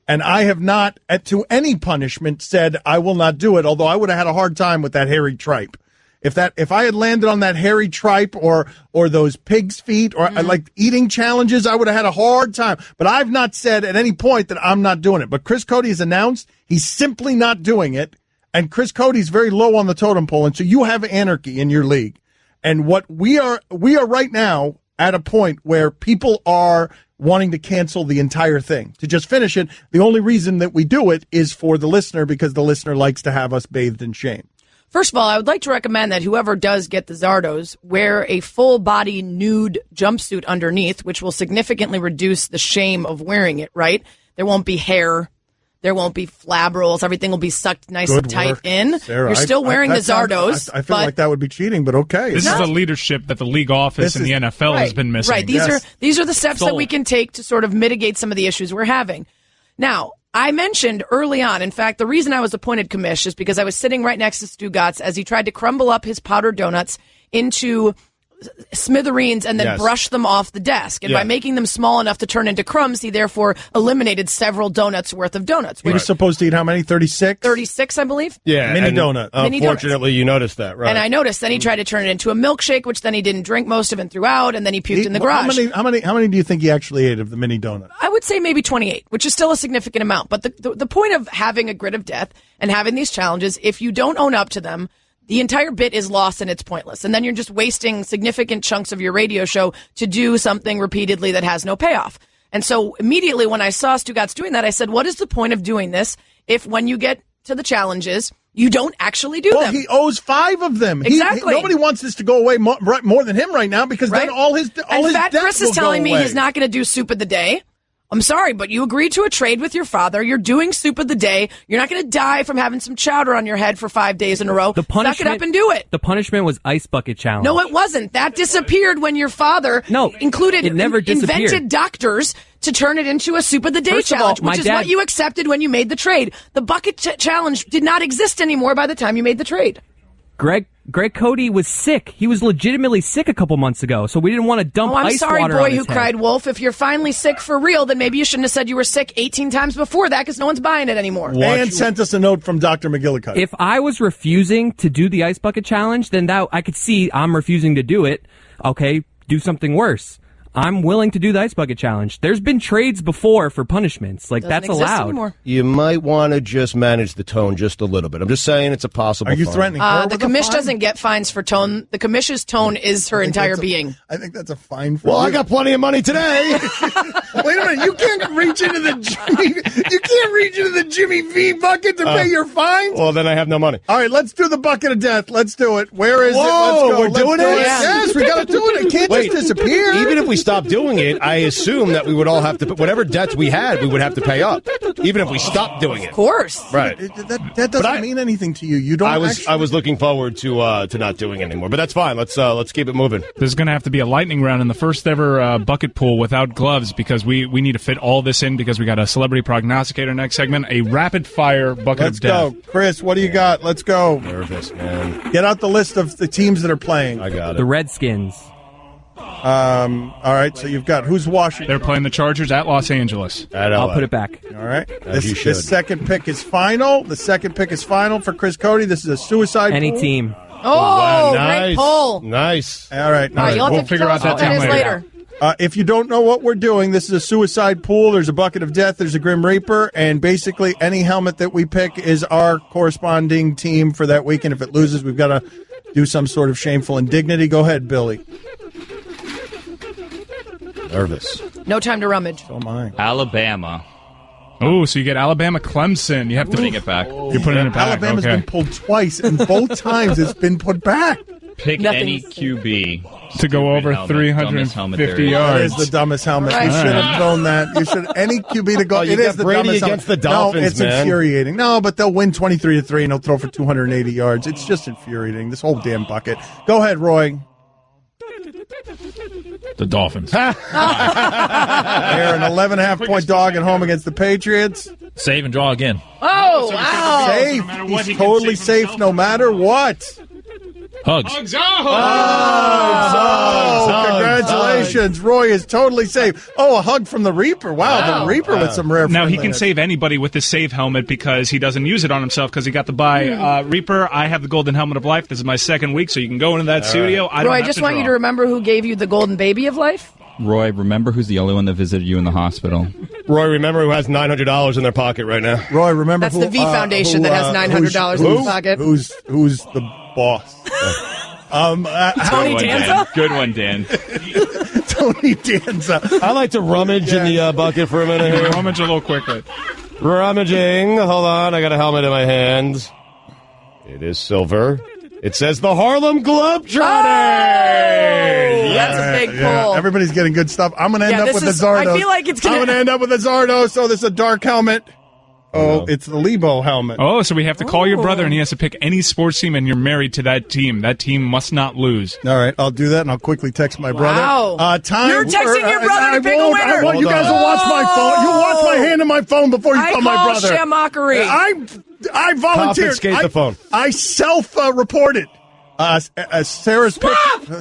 And I have not, to any punishment, said I will not do it, although I would have had a hard time with that hairy tripe. If I had landed on that hairy tripe or those pig's feet or like eating challenges, I would have had a hard time. But I've not said at any point that I'm not doing it. But Chris Cody has announced he's simply not doing it. And Chris Cody's very low on the totem pole. And so you have anarchy in your league. And what we are right now at a point where people are wanting to cancel the entire thing, to just finish it. The only reason that we do it is for the listener, because the listener likes to have us bathed in shame. First of all, I would like to recommend that whoever does get the Zardoz wear a full-body nude jumpsuit underneath, which will significantly reduce the shame of wearing it, right? There won't be hair. There won't be flab rolls. Everything will be sucked nice and tight in. Sarah, you're still wearing the Zardoz. I feel like that would be cheating, but okay. This is the leadership that the league office and the NFL has been missing. Right. These are the steps that we can take to sort of mitigate some of the issues we're having. Now, I mentioned early on, in fact, the reason I was appointed commish is because I was sitting right next to Stugotz as he tried to crumble up his powdered donuts into smithereens and then brush them off the desk. And by making them small enough to turn into crumbs, he therefore eliminated several donuts worth of donuts. He was supposed to eat how many? 36? 36, I believe. Yeah. Mini donut. Unfortunately, you noticed that, right? And I noticed. Then he tried to turn it into a milkshake, which then he didn't drink most of and threw out, and then he puked in the garage. How many do you think he actually ate of the mini donut? I would say maybe 28, which is still a significant amount. But the point of having a grid of death and having these challenges, if you don't own up to them, the entire bit is lost and it's pointless. And then you're just wasting significant chunks of your radio show to do something repeatedly that has no payoff. And so immediately when I saw Stugotz doing that, I said, what is the point of doing this if when you get to the challenges, you don't actually do them? Well, he owes 5 of them. Exactly. Nobody wants this to go away more than him right now, because then all his debt will go away. Fat Chris is telling me he's not going to do Soup of the Day. I'm sorry, but you agreed to a trade with your father. You're doing Soup of the Day. You're not going to die from having some chowder on your head for 5 days in a row. Suck it up and do it. The punishment was Ice Bucket Challenge. No, it wasn't. That disappeared when your father invented doctors to turn it into a Soup of the Day challenge, which is what you accepted when you made the trade. The Bucket Challenge did not exist anymore by the time you made the trade. Greg Cody was sick. He was legitimately sick a couple months ago, so we didn't want to dump ice water on his head. I'm sorry, boy who cried wolf. If you're finally sick for real, then maybe you shouldn't have said you were sick 18 times before that, because no one's buying it anymore. And sent us a note from Dr. McGillicuddy. If I was refusing to do the Ice Bucket Challenge, then I could see I'm refusing to do it. Okay, do something worse. I'm willing to do the Ice Bucket Challenge. There's been trades before for punishments. That's allowed. Anymore. You might want to just manage the tone just a little bit. I'm just saying it's a possible Are you fine. threatening her the commish doesn't get fines for tone. The commish's tone is her entire being. I think that's a fine for Well, you. I got plenty of money today. Wait a minute. You can't reach into the Jimmy V bucket to pay your fines? Well, then I have no money. All right, let's do the Bucket of Death. Let's do it. Where is it? Whoa, Let's go. we're doing it? Yes, we got to do it. It can't just disappear. Even if we stop doing it, I assume that we would all have to, whatever debts we had, we would have to pay up, even if we stopped doing it. Of course. Right. That doesn't mean anything to you. You don't. I was looking forward to not doing it anymore, but that's fine. Let's keep it moving. There's going to have to be a lightning round in the first ever bucket pool without gloves because we need to fit all this in because we got a celebrity prognosticator next segment, a rapid fire bucket of death. Let's go. Chris, what do you got? Let's go. Nervous, man. Get out the list of the teams that are playing. I got it. The Redskins. All right, so you've got who's Washington? They're playing the Chargers at Los Angeles. I'll put it back. All right. This second pick is final. The second pick is final for Chris Cody. This is a suicide Any pool. team. Oh, nice. great pull. Nice. All right. You'll have to figure out that team team later. If you don't know what we're doing, this is a suicide pool. There's a bucket of death. There's a Grim Reaper. And basically any helmet that we pick is our corresponding team for that week. And if it loses, we've got to do some sort of shameful indignity. Go ahead, Billy. Nervous. No time to rummage. Oh, my. Alabama. Oh, so you get Alabama Clemson. You have to Putting it back. You're putting it back. Alabama's okay. been pulled twice, and both times it's been put back. Pick any QB to go over helmet. 350 That yards. is the dumbest helmet. Right. You should have known that. You should any QB to go. Oh, you it got is the Brady dumbest against helmet. the Dolphins, no, it's man. infuriating. No, but they'll win 23-3, and he'll throw for 280 yards. It's just infuriating. This whole damn bucket. Go ahead, Roy. The Dolphins. They're an 11.5-point dog at home against the Patriots. Save and draw again. Oh, wow. Safe. No what, He's totally safe no matter what. Hugs. Congratulations. Roy is totally safe. Oh, a hug from the Reaper. Wow, the Reaper with some rare Now, he can friendliness. save anybody with the save helmet because he doesn't use it on himself because he got the buy. Reaper, I have the golden helmet of life. This is my second week, so you can go into that studio. I don't Roy, I have just to want you draw. to remember who gave you the golden baby of life. Roy, remember who's the only one that visited you in the hospital? Roy, remember who has $900 in their pocket right now? Roy, remember That's the V Foundation that has $900 in his pocket. Who's the boss? Tony Danza? Good one, Dan. Tony Danza. I like to rummage in the bucket for a minute here. Rummage a little quickly. Rummaging. Hold on, I got a helmet in my hand. It is silver. It says the Harlem Globetrotters. That's a big pull. Everybody's getting good stuff. I'm going to end up with the Zardos. I feel like it's I'm going going to end up with the Zardos, so this is a dark helmet. Oh, it's the Lebo helmet. Oh, so we have to call your brother, and he has to pick any sports team, and you're married to that team. That team must not lose. All right, I'll do that, and I'll quickly text my brother. Wow. Time You're texting your brother to pick a winner. I want you guys to watch my phone. You watch my hand on my phone before you call my brother. I call shamokery. I volunteered. Confiscate the phone. I self-reported. Sarah's pick.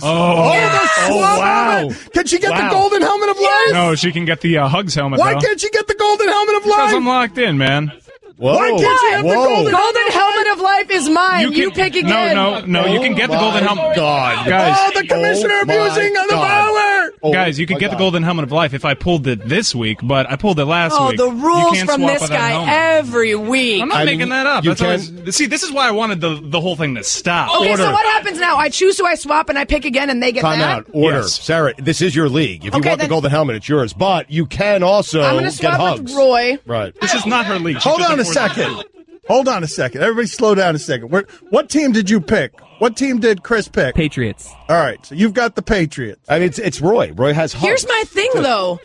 Wow. Can she get the golden helmet of life? No, she can get the Hugs helmet, Why though. can't she get the golden helmet of Because life? I'm locked in, man. Whoa. Why can't she have the golden helmet of life is mine. You pick again. No, you can get the golden helmet. God. Guys. Oh, the commissioner abusing the power. Guys, you could get the golden helmet of life if I pulled it this week, but I pulled it last week. The You rules can't from swap this without a guy helmet. every week. I'm not making that up. you See, this is why I wanted the whole thing to stop. Okay, so what happens now? I choose who I swap and I pick again and they get Time that? out. Order. Yes. Sarah, this is your league. If you Okay, want the then- golden helmet, it's yours. But you can also I'm going to get swap hugs. with Roy. Right. This is not her league. She's Hold just on a unfortunate. second. Hold on a second. Everybody slow down a second. What team did you pick? What team did Chris pick? Patriots. All right, so you've got the Patriots. I mean, it's Roy. Roy has hugs. Here's my thing, though.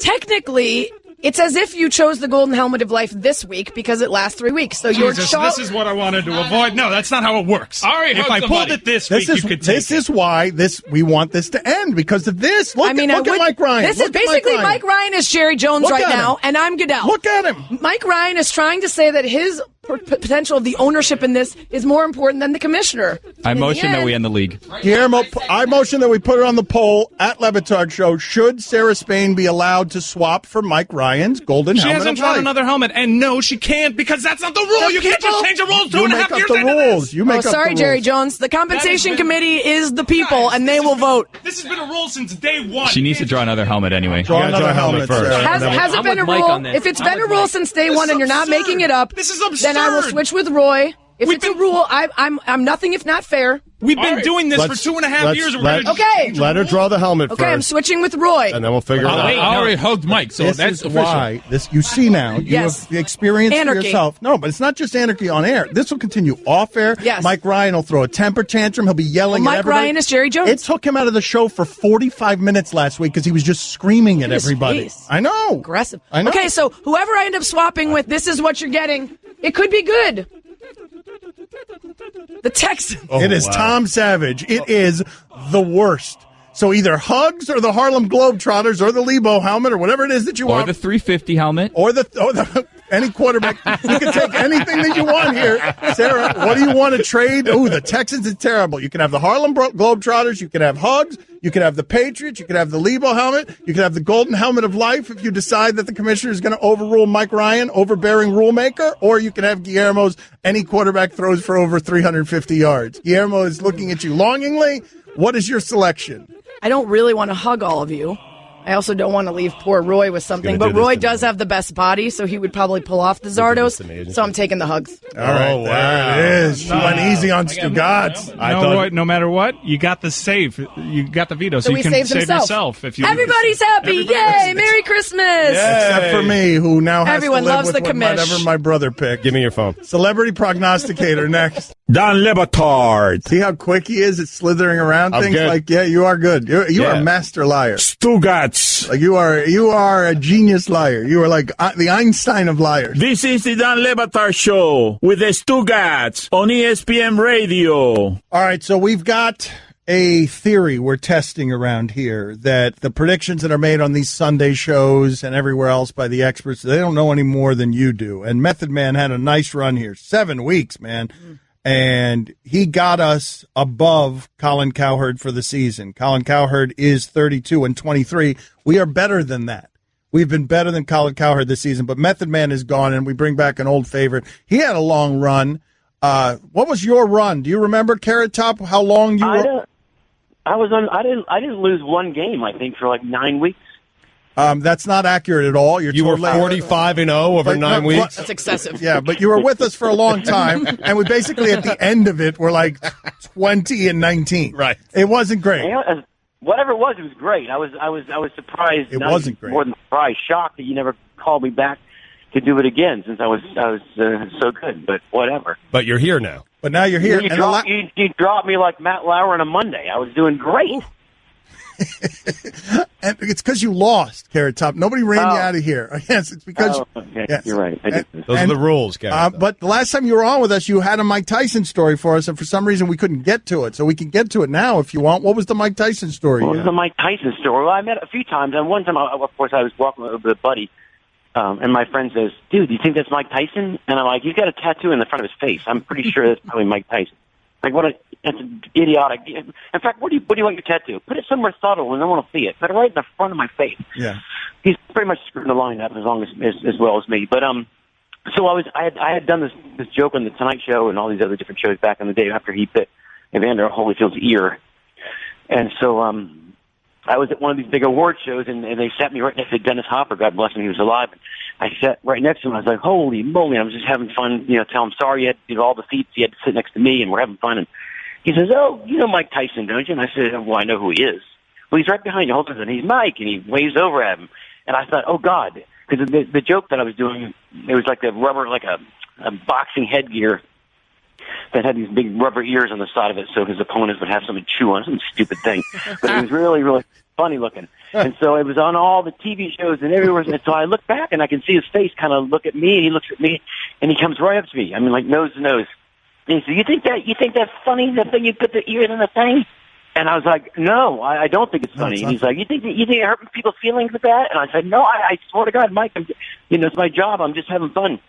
Technically, it's as if you chose the golden helmet of life this week because it lasts 3 weeks. So your Jesus, this is what I wanted to avoid. No, that's not how it works. All right, if hug I pulled somebody. it this week, you could take This is why we want this to end because of this. Look at Mike Ryan. This is Look at basically Mike Mike Ryan is Jerry Jones Look right at now, him. and I'm Goodell. Look at him. Mike Ryan is trying to say that his potential of the ownership in this is more important than the commissioner. I In the motion that end- we end the league. Guillermo, I motion that we put it on the poll at Levitard Show. Should Sarah Spain be allowed to swap for Mike Ryan's golden She helmet hasn't of drawn life? another helmet, and no, she can't because that's not the rule. You can't just change the rules You 2.5 make up years the into rules. this. You make up sorry, the Jerry rules. Jones. The compensation That has been- committee is the people, Guys, and they this will has vote. This has been a rule since day one. She needs to draw another helmet anyway. Draw another helmet first. Sarah. Has it been a with Mike rule? on this. If it's I'm been a with rule Mike. since day This one is and you're not absurd. making it up, This is then I will absurd. switch with Roy. If We've it's a been- rule, I'm nothing if not fair. We've been doing this for 2.5 years. Let her draw the helmet first. Okay, I'm switching with Roy. And then we'll figure it out. I already hugged Mike, so that's official. Why you see now. You have experienced for yourself. No, but it's not just anarchy on air. This will continue off air. Yes. Mike Ryan will throw a temper tantrum. He'll be yelling at everybody. Mike Ryan is Jerry Jones. It took him out of the show for 45 minutes last week because he was just screaming at everybody. I know. Aggressive. I know. Okay, so whoever I end up swapping with, this is what you're getting. It could be good. The Texans. It is Tom Savage. It is the worst. So either Hugs or the Harlem Globetrotters or the Lebo helmet or whatever it is that you want. Or the 350 helmet. Or the any quarterback. You can take anything that you want here. Sarah, what do you want to trade? Ooh, the Texans is terrible. You can have the Harlem Globetrotters. You can have Hugs. You can have the Patriots. You can have the Lebo helmet. You can have the Golden Helmet of Life if you decide that the commissioner is going to overrule Mike Ryan, overbearing rulemaker. Or you can have Guillermo's any quarterback throws for over 350 yards. Guillermo is looking at you longingly. What is your selection? I don't really want to hug all of you. I also don't want to leave poor Roy with something, but Roy does have the best body, so he would probably pull off the Zardos, so I'm taking the Hugs. All right, there it is. She went easy on Stugotz. Roy, no matter what, you got the save. You got the veto, so you can save yourself. If you Everybody's happy. Yay! Merry Christmas! Except for me, who now has Everyone to live loves with the whatever my brother picked. Give me your phone. Celebrity Prognosticator next. Dan Batard. See how quick he is at slithering around things? Good. Like, yeah, you are good. You are a master liar. Stugotz. Like you are a genius liar. You are like the Einstein of liars. This is the Dan Batard Show with the Stugotz on ESPN Radio. All right, so we've got a theory we're testing around here that the predictions that are made on these Sunday shows and everywhere else by the experts, they don't know any more than you do. And Method Man had a nice run here. 7 weeks, man. And he got us above Colin Cowherd for the season. Colin Cowherd is 32-23. We are better than that. We've been better than Colin Cowherd this season, but Method Man is gone, and we bring back an old favorite. He had a long run. What was your run? Do you remember, Carrot Top, how long you were? I didn't lose one game, I think, for like 9 weeks. That's not accurate at all. You were 45-0 over 9 weeks. That's excessive. Yeah, but you were with us for a long time, and we basically at the end of it were like 20-19. Right. It wasn't great. Whatever it was great. I was surprised. It wasn't great. More than surprised, shocked that you never called me back to do it again, since I was so good. But whatever. But you're here now. But now you're here. You dropped me like Matt Lauer on a Monday. I was doing great. And it's because you lost, Carrot Top. Nobody ran you out of here. Yes, it's because okay. Yes. You're right. Those are the rules, guys. But the last time you were on with us, you had a Mike Tyson story for us, and for some reason we couldn't get to it. So we can get to it now if you want. What was the Mike Tyson story? What was the Mike Tyson story? Well, I met a few times, and one time, of course, I was walking with a buddy, and my friend says, "Dude, do you think that's Mike Tyson?" And I'm like, "He's got a tattoo in the front of his face. I'm pretty sure that's probably Mike Tyson." Like, that's idiotic. In fact, what do you want your tattoo? Put it somewhere subtle and no one will see it. Put it right in the front of my face. Yeah. He's pretty much screwing the line up as well as me. But so I had done this joke on the Tonight Show and all these other different shows back in the day after he bit Evander Holyfield's ear, and so I was at one of these big award shows and they sat me right next to Dennis Hopper. God bless him, he was alive. I sat right next to him. I was like, holy moly, I was just having fun, tell him sorry. You had to do all the seats. You had to sit next to me, and we're having fun. And he says, oh, you know Mike Tyson, don't you? And I said, well, I know who he is. Well, he's right behind you. Hold on, and he's Mike, and he waves over at him. And I thought, oh, God, because the joke that I was doing, it was like a rubber, like a boxing headgear that had these big rubber ears on the side of it so his opponents would have something to chew on, some stupid thing. But it was really, really funny looking. And so it was on all the TV shows and everywhere. And so I look back and I can see his face kind of look at me, and he looks at me, and he comes right up to me. I mean, like nose to nose. And he said, you think that's funny, the thing you put the ears in the thing? And I was like, no, I don't think it's funny. And he's like, you think it hurt people's feelings with that? And I said, no, I swear to God, Mike, it's my job. I'm just having fun.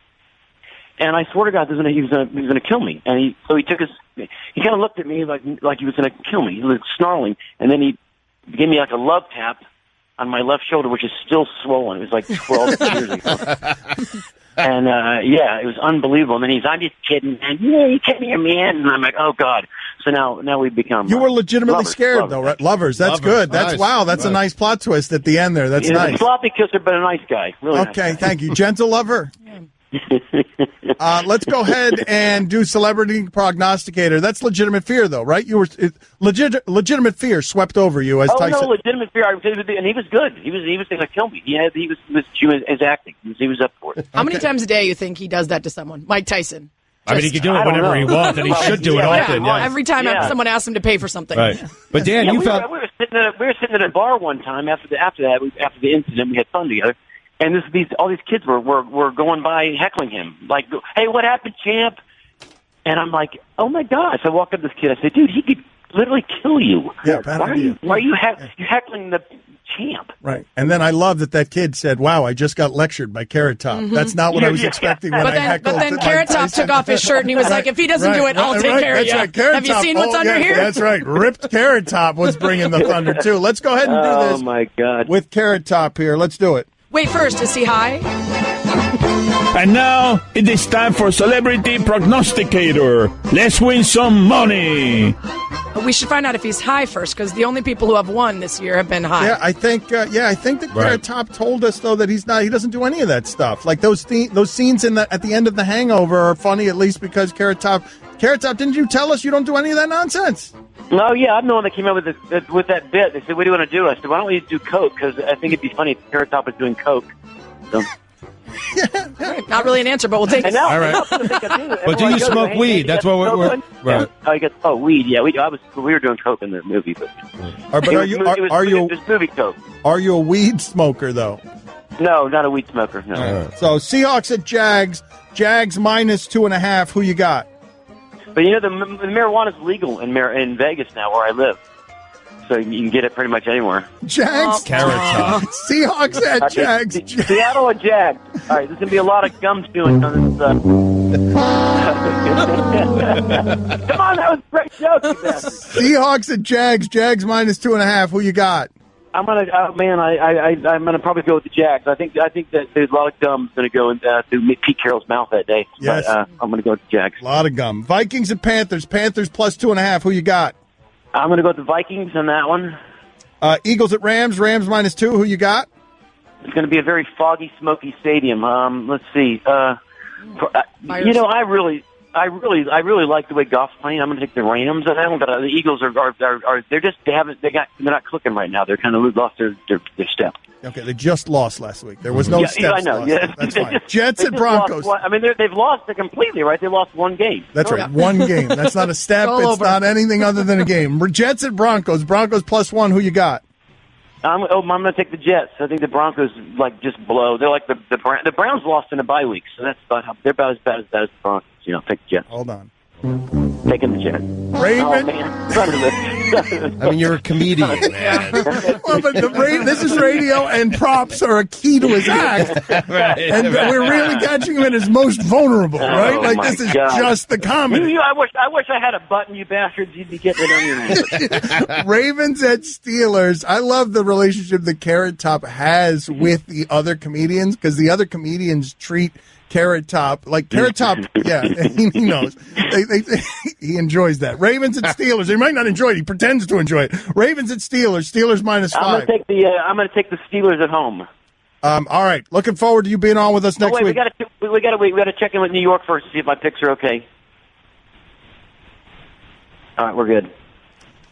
And I swear to God, he was going to kill me. And he kind of looked at me like he was going to kill me. He was snarling, and then he gave me like a love tap on my left shoulder, which is still swollen. It was like 12 years ago. And it was unbelievable. And then I'm just kidding, man. Yeah, you kidding me, man? And I'm like, oh God. So now we've become. You were legitimately scared, though, right? Lovers. That's good. That's nice. Wow. That's a nice plot twist at the end there. That's nice. A sloppy kisser, but a nice guy. Really. Okay, nice guy. Thank you. Gentle lover. Let's go ahead and do Celebrity Prognosticator. That's legitimate fear, though, right? You were legitimate fear swept over you, as Tyson. No, legitimate fear. And he was good. He was going to kill me. He was acting. He was up for it. How many times a day you think he does that to someone? Mike Tyson. I mean, he can do it whenever he wants, and he should do it often. Yeah. Every time someone asks him to pay for something. Right. But Dan, we were sitting at a bar one time after the incident. We had fun together, and all these kids were going by heckling him, like, "Hey, what happened, champ?" And I'm like, "Oh my gosh!" I walked up to this kid. I said, "Dude, he could literally kill you. Yeah, why are you heckling the champ?" Right. And then I love that kid said, "Wow, I just got lectured by Carrot Top." Mm-hmm. That's not what I was expecting when I heckled. But then Carrot Top took off his shirt and he was like, "If he doesn't do it, I'll take care of you." Right. Have you seen what's under here? That's right. Ripped Carrot Top was bringing the thunder too. Let's go ahead and do this. Oh my God! With Carrot Top here, let's do it. Wait, first, is he high? And now it is time for Celebrity Prognosticator. Let's win some money. We should find out if he's high first, because the only people who have won this year have been high. Yeah, I think that Carrot Top told us though that he's not. He doesn't do any of that stuff. Like those scenes at the end of The Hangover are funny, at least because Carrot Top, didn't you tell us you don't do any of that nonsense? No, yeah, I'm the one that came up with that bit. They said, "What do you want to do?" I said, "Why don't we do coke? Because I think it'd be funny if Carrot Top was doing coke." So. Not really an answer, but we'll take it. All right. But do you smoke weed? That's what we're right. Weed. Yeah, we were doing coke in the movie, but are you movie coke? Are you a weed smoker though? No, not a weed smoker. No. So Seahawks at Jags minus 2.5. Who you got? But the marijuana's legal in Vegas now, where I live. So you can get it pretty much anywhere. Jags, Carrot Top. Seahawks at Jags. Seattle at Jags. All right, there's going to be a lot of gum chewing on this. Come on, that was a great joke. Seahawks at Jags minus 2.5. Who you got? I'm gonna, I'm gonna probably go with the Jags. I think that there's a lot of gum going to go through Pete Carroll's mouth that day. Yes, but, I'm gonna go with the Jags. A lot of gum. Vikings and Panthers. Panthers plus 2.5. Who you got? I'm going to go with the Vikings on that one. Eagles at Rams like 2. Who you got? It's going to be a very foggy, smoky stadium. Let's see. I really like the way Goff's playing. I'm going to take the Rams on that one, but the Eagles are they're not clicking right now. They're kind of lost their step. Okay, they just lost last week. There was no steps. Yeah, I know. Yeah. That's fine. Jets and Broncos. They've lost it completely, right? They lost one game. That's right, one game. That's not a step. It's not anything other than a game. Jets and Broncos. Broncos plus 1. Who you got? I'm going to take the Jets. I think the Broncos just blow. They're like the Browns lost in a bye week, so they're about as bad as the Broncos. Take the Jets. Hold on. Taking the Jets. Raven. I mean, you're a comedian, man. Well, but this is radio, and props are a key to his act. Right. And we're really catching him at his most vulnerable, right? Oh, this is God. just the comedy. I wish I had a button, you bastards. You'd be getting it on your hand. Ravens at Steelers. I love the relationship that Carrot Top has with the other comedians, because the other comedians treat Carrot Top, yeah, he knows. He enjoys that. Ravens and Steelers. He might not enjoy it. He pretends to enjoy it. Ravens and Steelers minus 5. I'm going to take the Steelers at home. All right. Looking forward to you being on with us next week. We got to wait. We got to check in with New York first to see if my picks are okay. All right, we're good.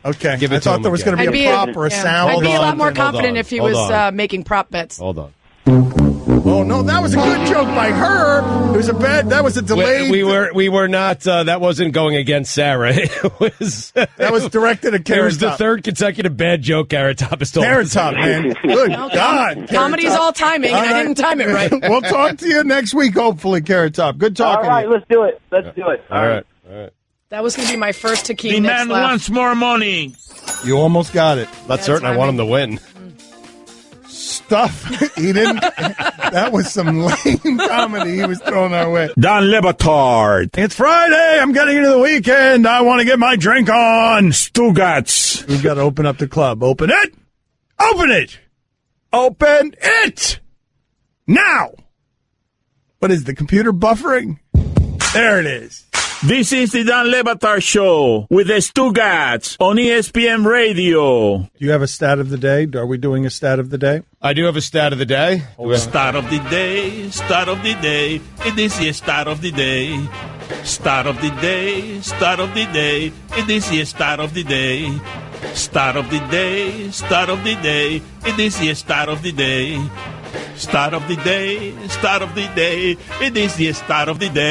Okay. I thought there was going to be a prop or a sound. I'd be a lot more confident if he was making prop bets. Hold on. Oh no, that was a good joke by her. It was that was a delayed. We were not. That wasn't going against Sarah. It was. That was directed at Carrot Top. It was the third consecutive bad joke Carrot Top has told. Carrot Top, man. Good God. Comedy's all timing. All right. I didn't time it right. We'll talk to you next week, hopefully, Carrot Top. Good talking. All right, to you. let's do it. Let's do it. All right. That was going to be my first Hakeem. The man wants more money. You almost got it. Not certain. I want him to win. Stuff. He didn't. That was some lame comedy he was throwing our way. Dan Batard. It's Friday. I'm getting into the weekend. I want to get my drink on. Stugotz. We've got to open up the club. Open it. Open it. Open it. Now. What is the computer buffering? There it is. This is the Dan Batard Show with the Stugotz on ESPN Radio. Do you have a stat of the day? Are we doing a stat of the day? I do have a stat of the day. Stat of the day, stat of the day. It is the stat of the day. Stat of the day, stat of the day. It is the stat of the day. Stat of the day, stat of the day. It is the stat of the day. Start of the day, start of the day. It is the start of the day.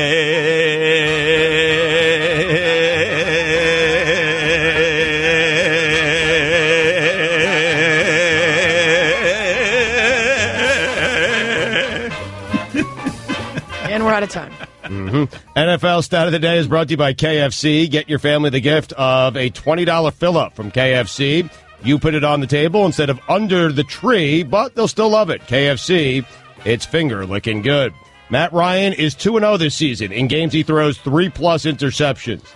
And we're out of time. NFL Stat of the Day is brought to you by KFC. Get your family the gift of a $20 fill-up from KFC. You put it on the table instead of under the tree, but they'll still love it. KFC, it's finger-licking good. Matt Ryan is 2-0 this season in games he throws 3+ interceptions.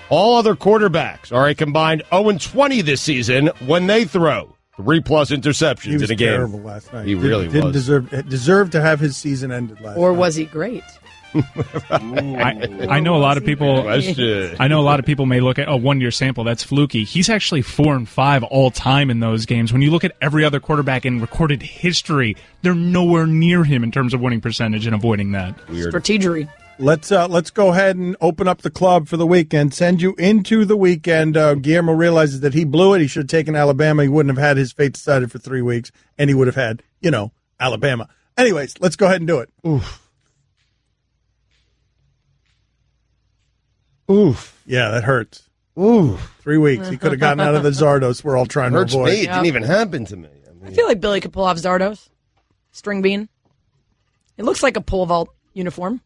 All other quarterbacks are a combined 0-20 this season when they throw 3+ interceptions in a game. He was terrible last night. He really didn't deserve to have his season ended last night. Or was he great? I know a lot of people. I know a lot of people may look at a 1-year sample. That's fluky. He's actually 4-5 all time in those games. When you look at every other quarterback in recorded history, they're nowhere near him in terms of winning percentage and avoiding that. Weird. Strategery. Let's go ahead and open up the club for the weekend. Send you into the weekend. Guillermo realizes that he blew it. He should have taken Alabama. He wouldn't have had his fate decided for 3 weeks, and he would have had, Alabama. Anyways, let's go ahead and do it. Oof. Yeah, that hurts. Oof. 3 weeks. He could have gotten out of the Zardos we're all trying to avoid. Hurts me. It didn't even happen to me. I feel like Billy could pull off Zardos. String bean. It looks like a pole vault uniform.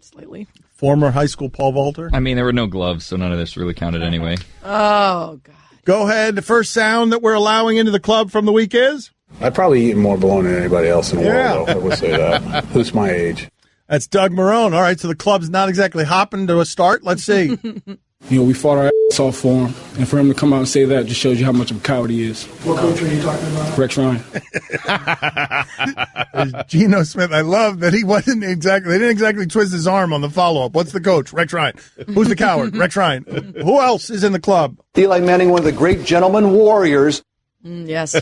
Slightly. Former high school pole vaulter. I mean, there were no gloves, so none of this really counted anyway. Oh, God. Go ahead. The first sound that we're allowing into the club from the week is? I've probably eaten more bologna than anybody else in the world, though. I would say that. Who's my age? That's Doug Marone. All right, so the club's not exactly hopping to a start. Let's see. We fought our ass off for him, and for him to come out and say that just shows you how much of a coward he is. What coach are you talking about? Rex Ryan. Geno Smith. I love that he wasn't exactly. They didn't exactly twist his arm on the follow-up. What's the coach? Rex Ryan. Who's the coward? Rex Ryan. Who else is in the club? Eli Manning, one of the great gentlemen warriors. Yes.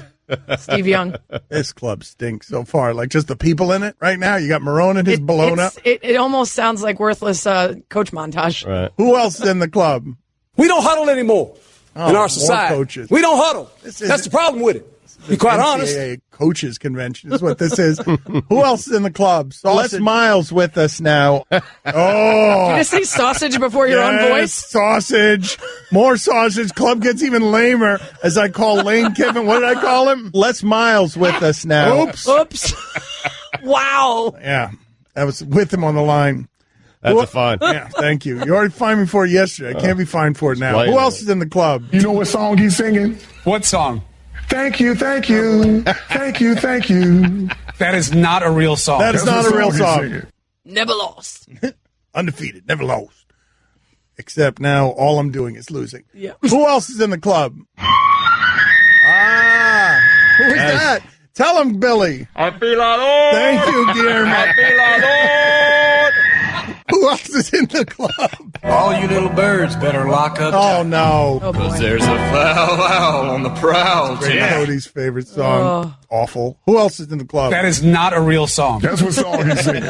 Steve Young. This club stinks so far. Like just the people in it right now. You got Marone and his Bologna. It almost sounds like worthless coach montage. Right. Who else is in the club? We don't huddle anymore in our society. Coaches. We don't huddle. That's the problem with it. Be quite honest. NCAA coaches convention is what this is. Who else is in the club? Les Miles with us now. Did you just say sausage before your own voice? Sausage. More sausage. Club gets even lamer as I call Lane Kiffin. What did I call him? Les Miles with us now. Oops. Wow. Yeah. I was with him on the line. That's a fine. Yeah, thank you. You already fined me for it yesterday. I can't be fined for it now. Who else is in the club? You know what song he's singing? What song? Thank you, thank you, thank you, thank you. That is not a real song. That is not a real song. Never lost. Undefeated, never lost. Except now all I'm doing is losing. Yeah. Who else is in the club? Who's that? Tell him, Billy. Apilador. Thank you, Guillermo. Apilador. Who else is in the club? All you little birds better lock up. Oh, no. Because there's a foul owl on the prowl. Cody's favorite song. Awful. Who else is in the club? That is not a real song. That's what song he's singing.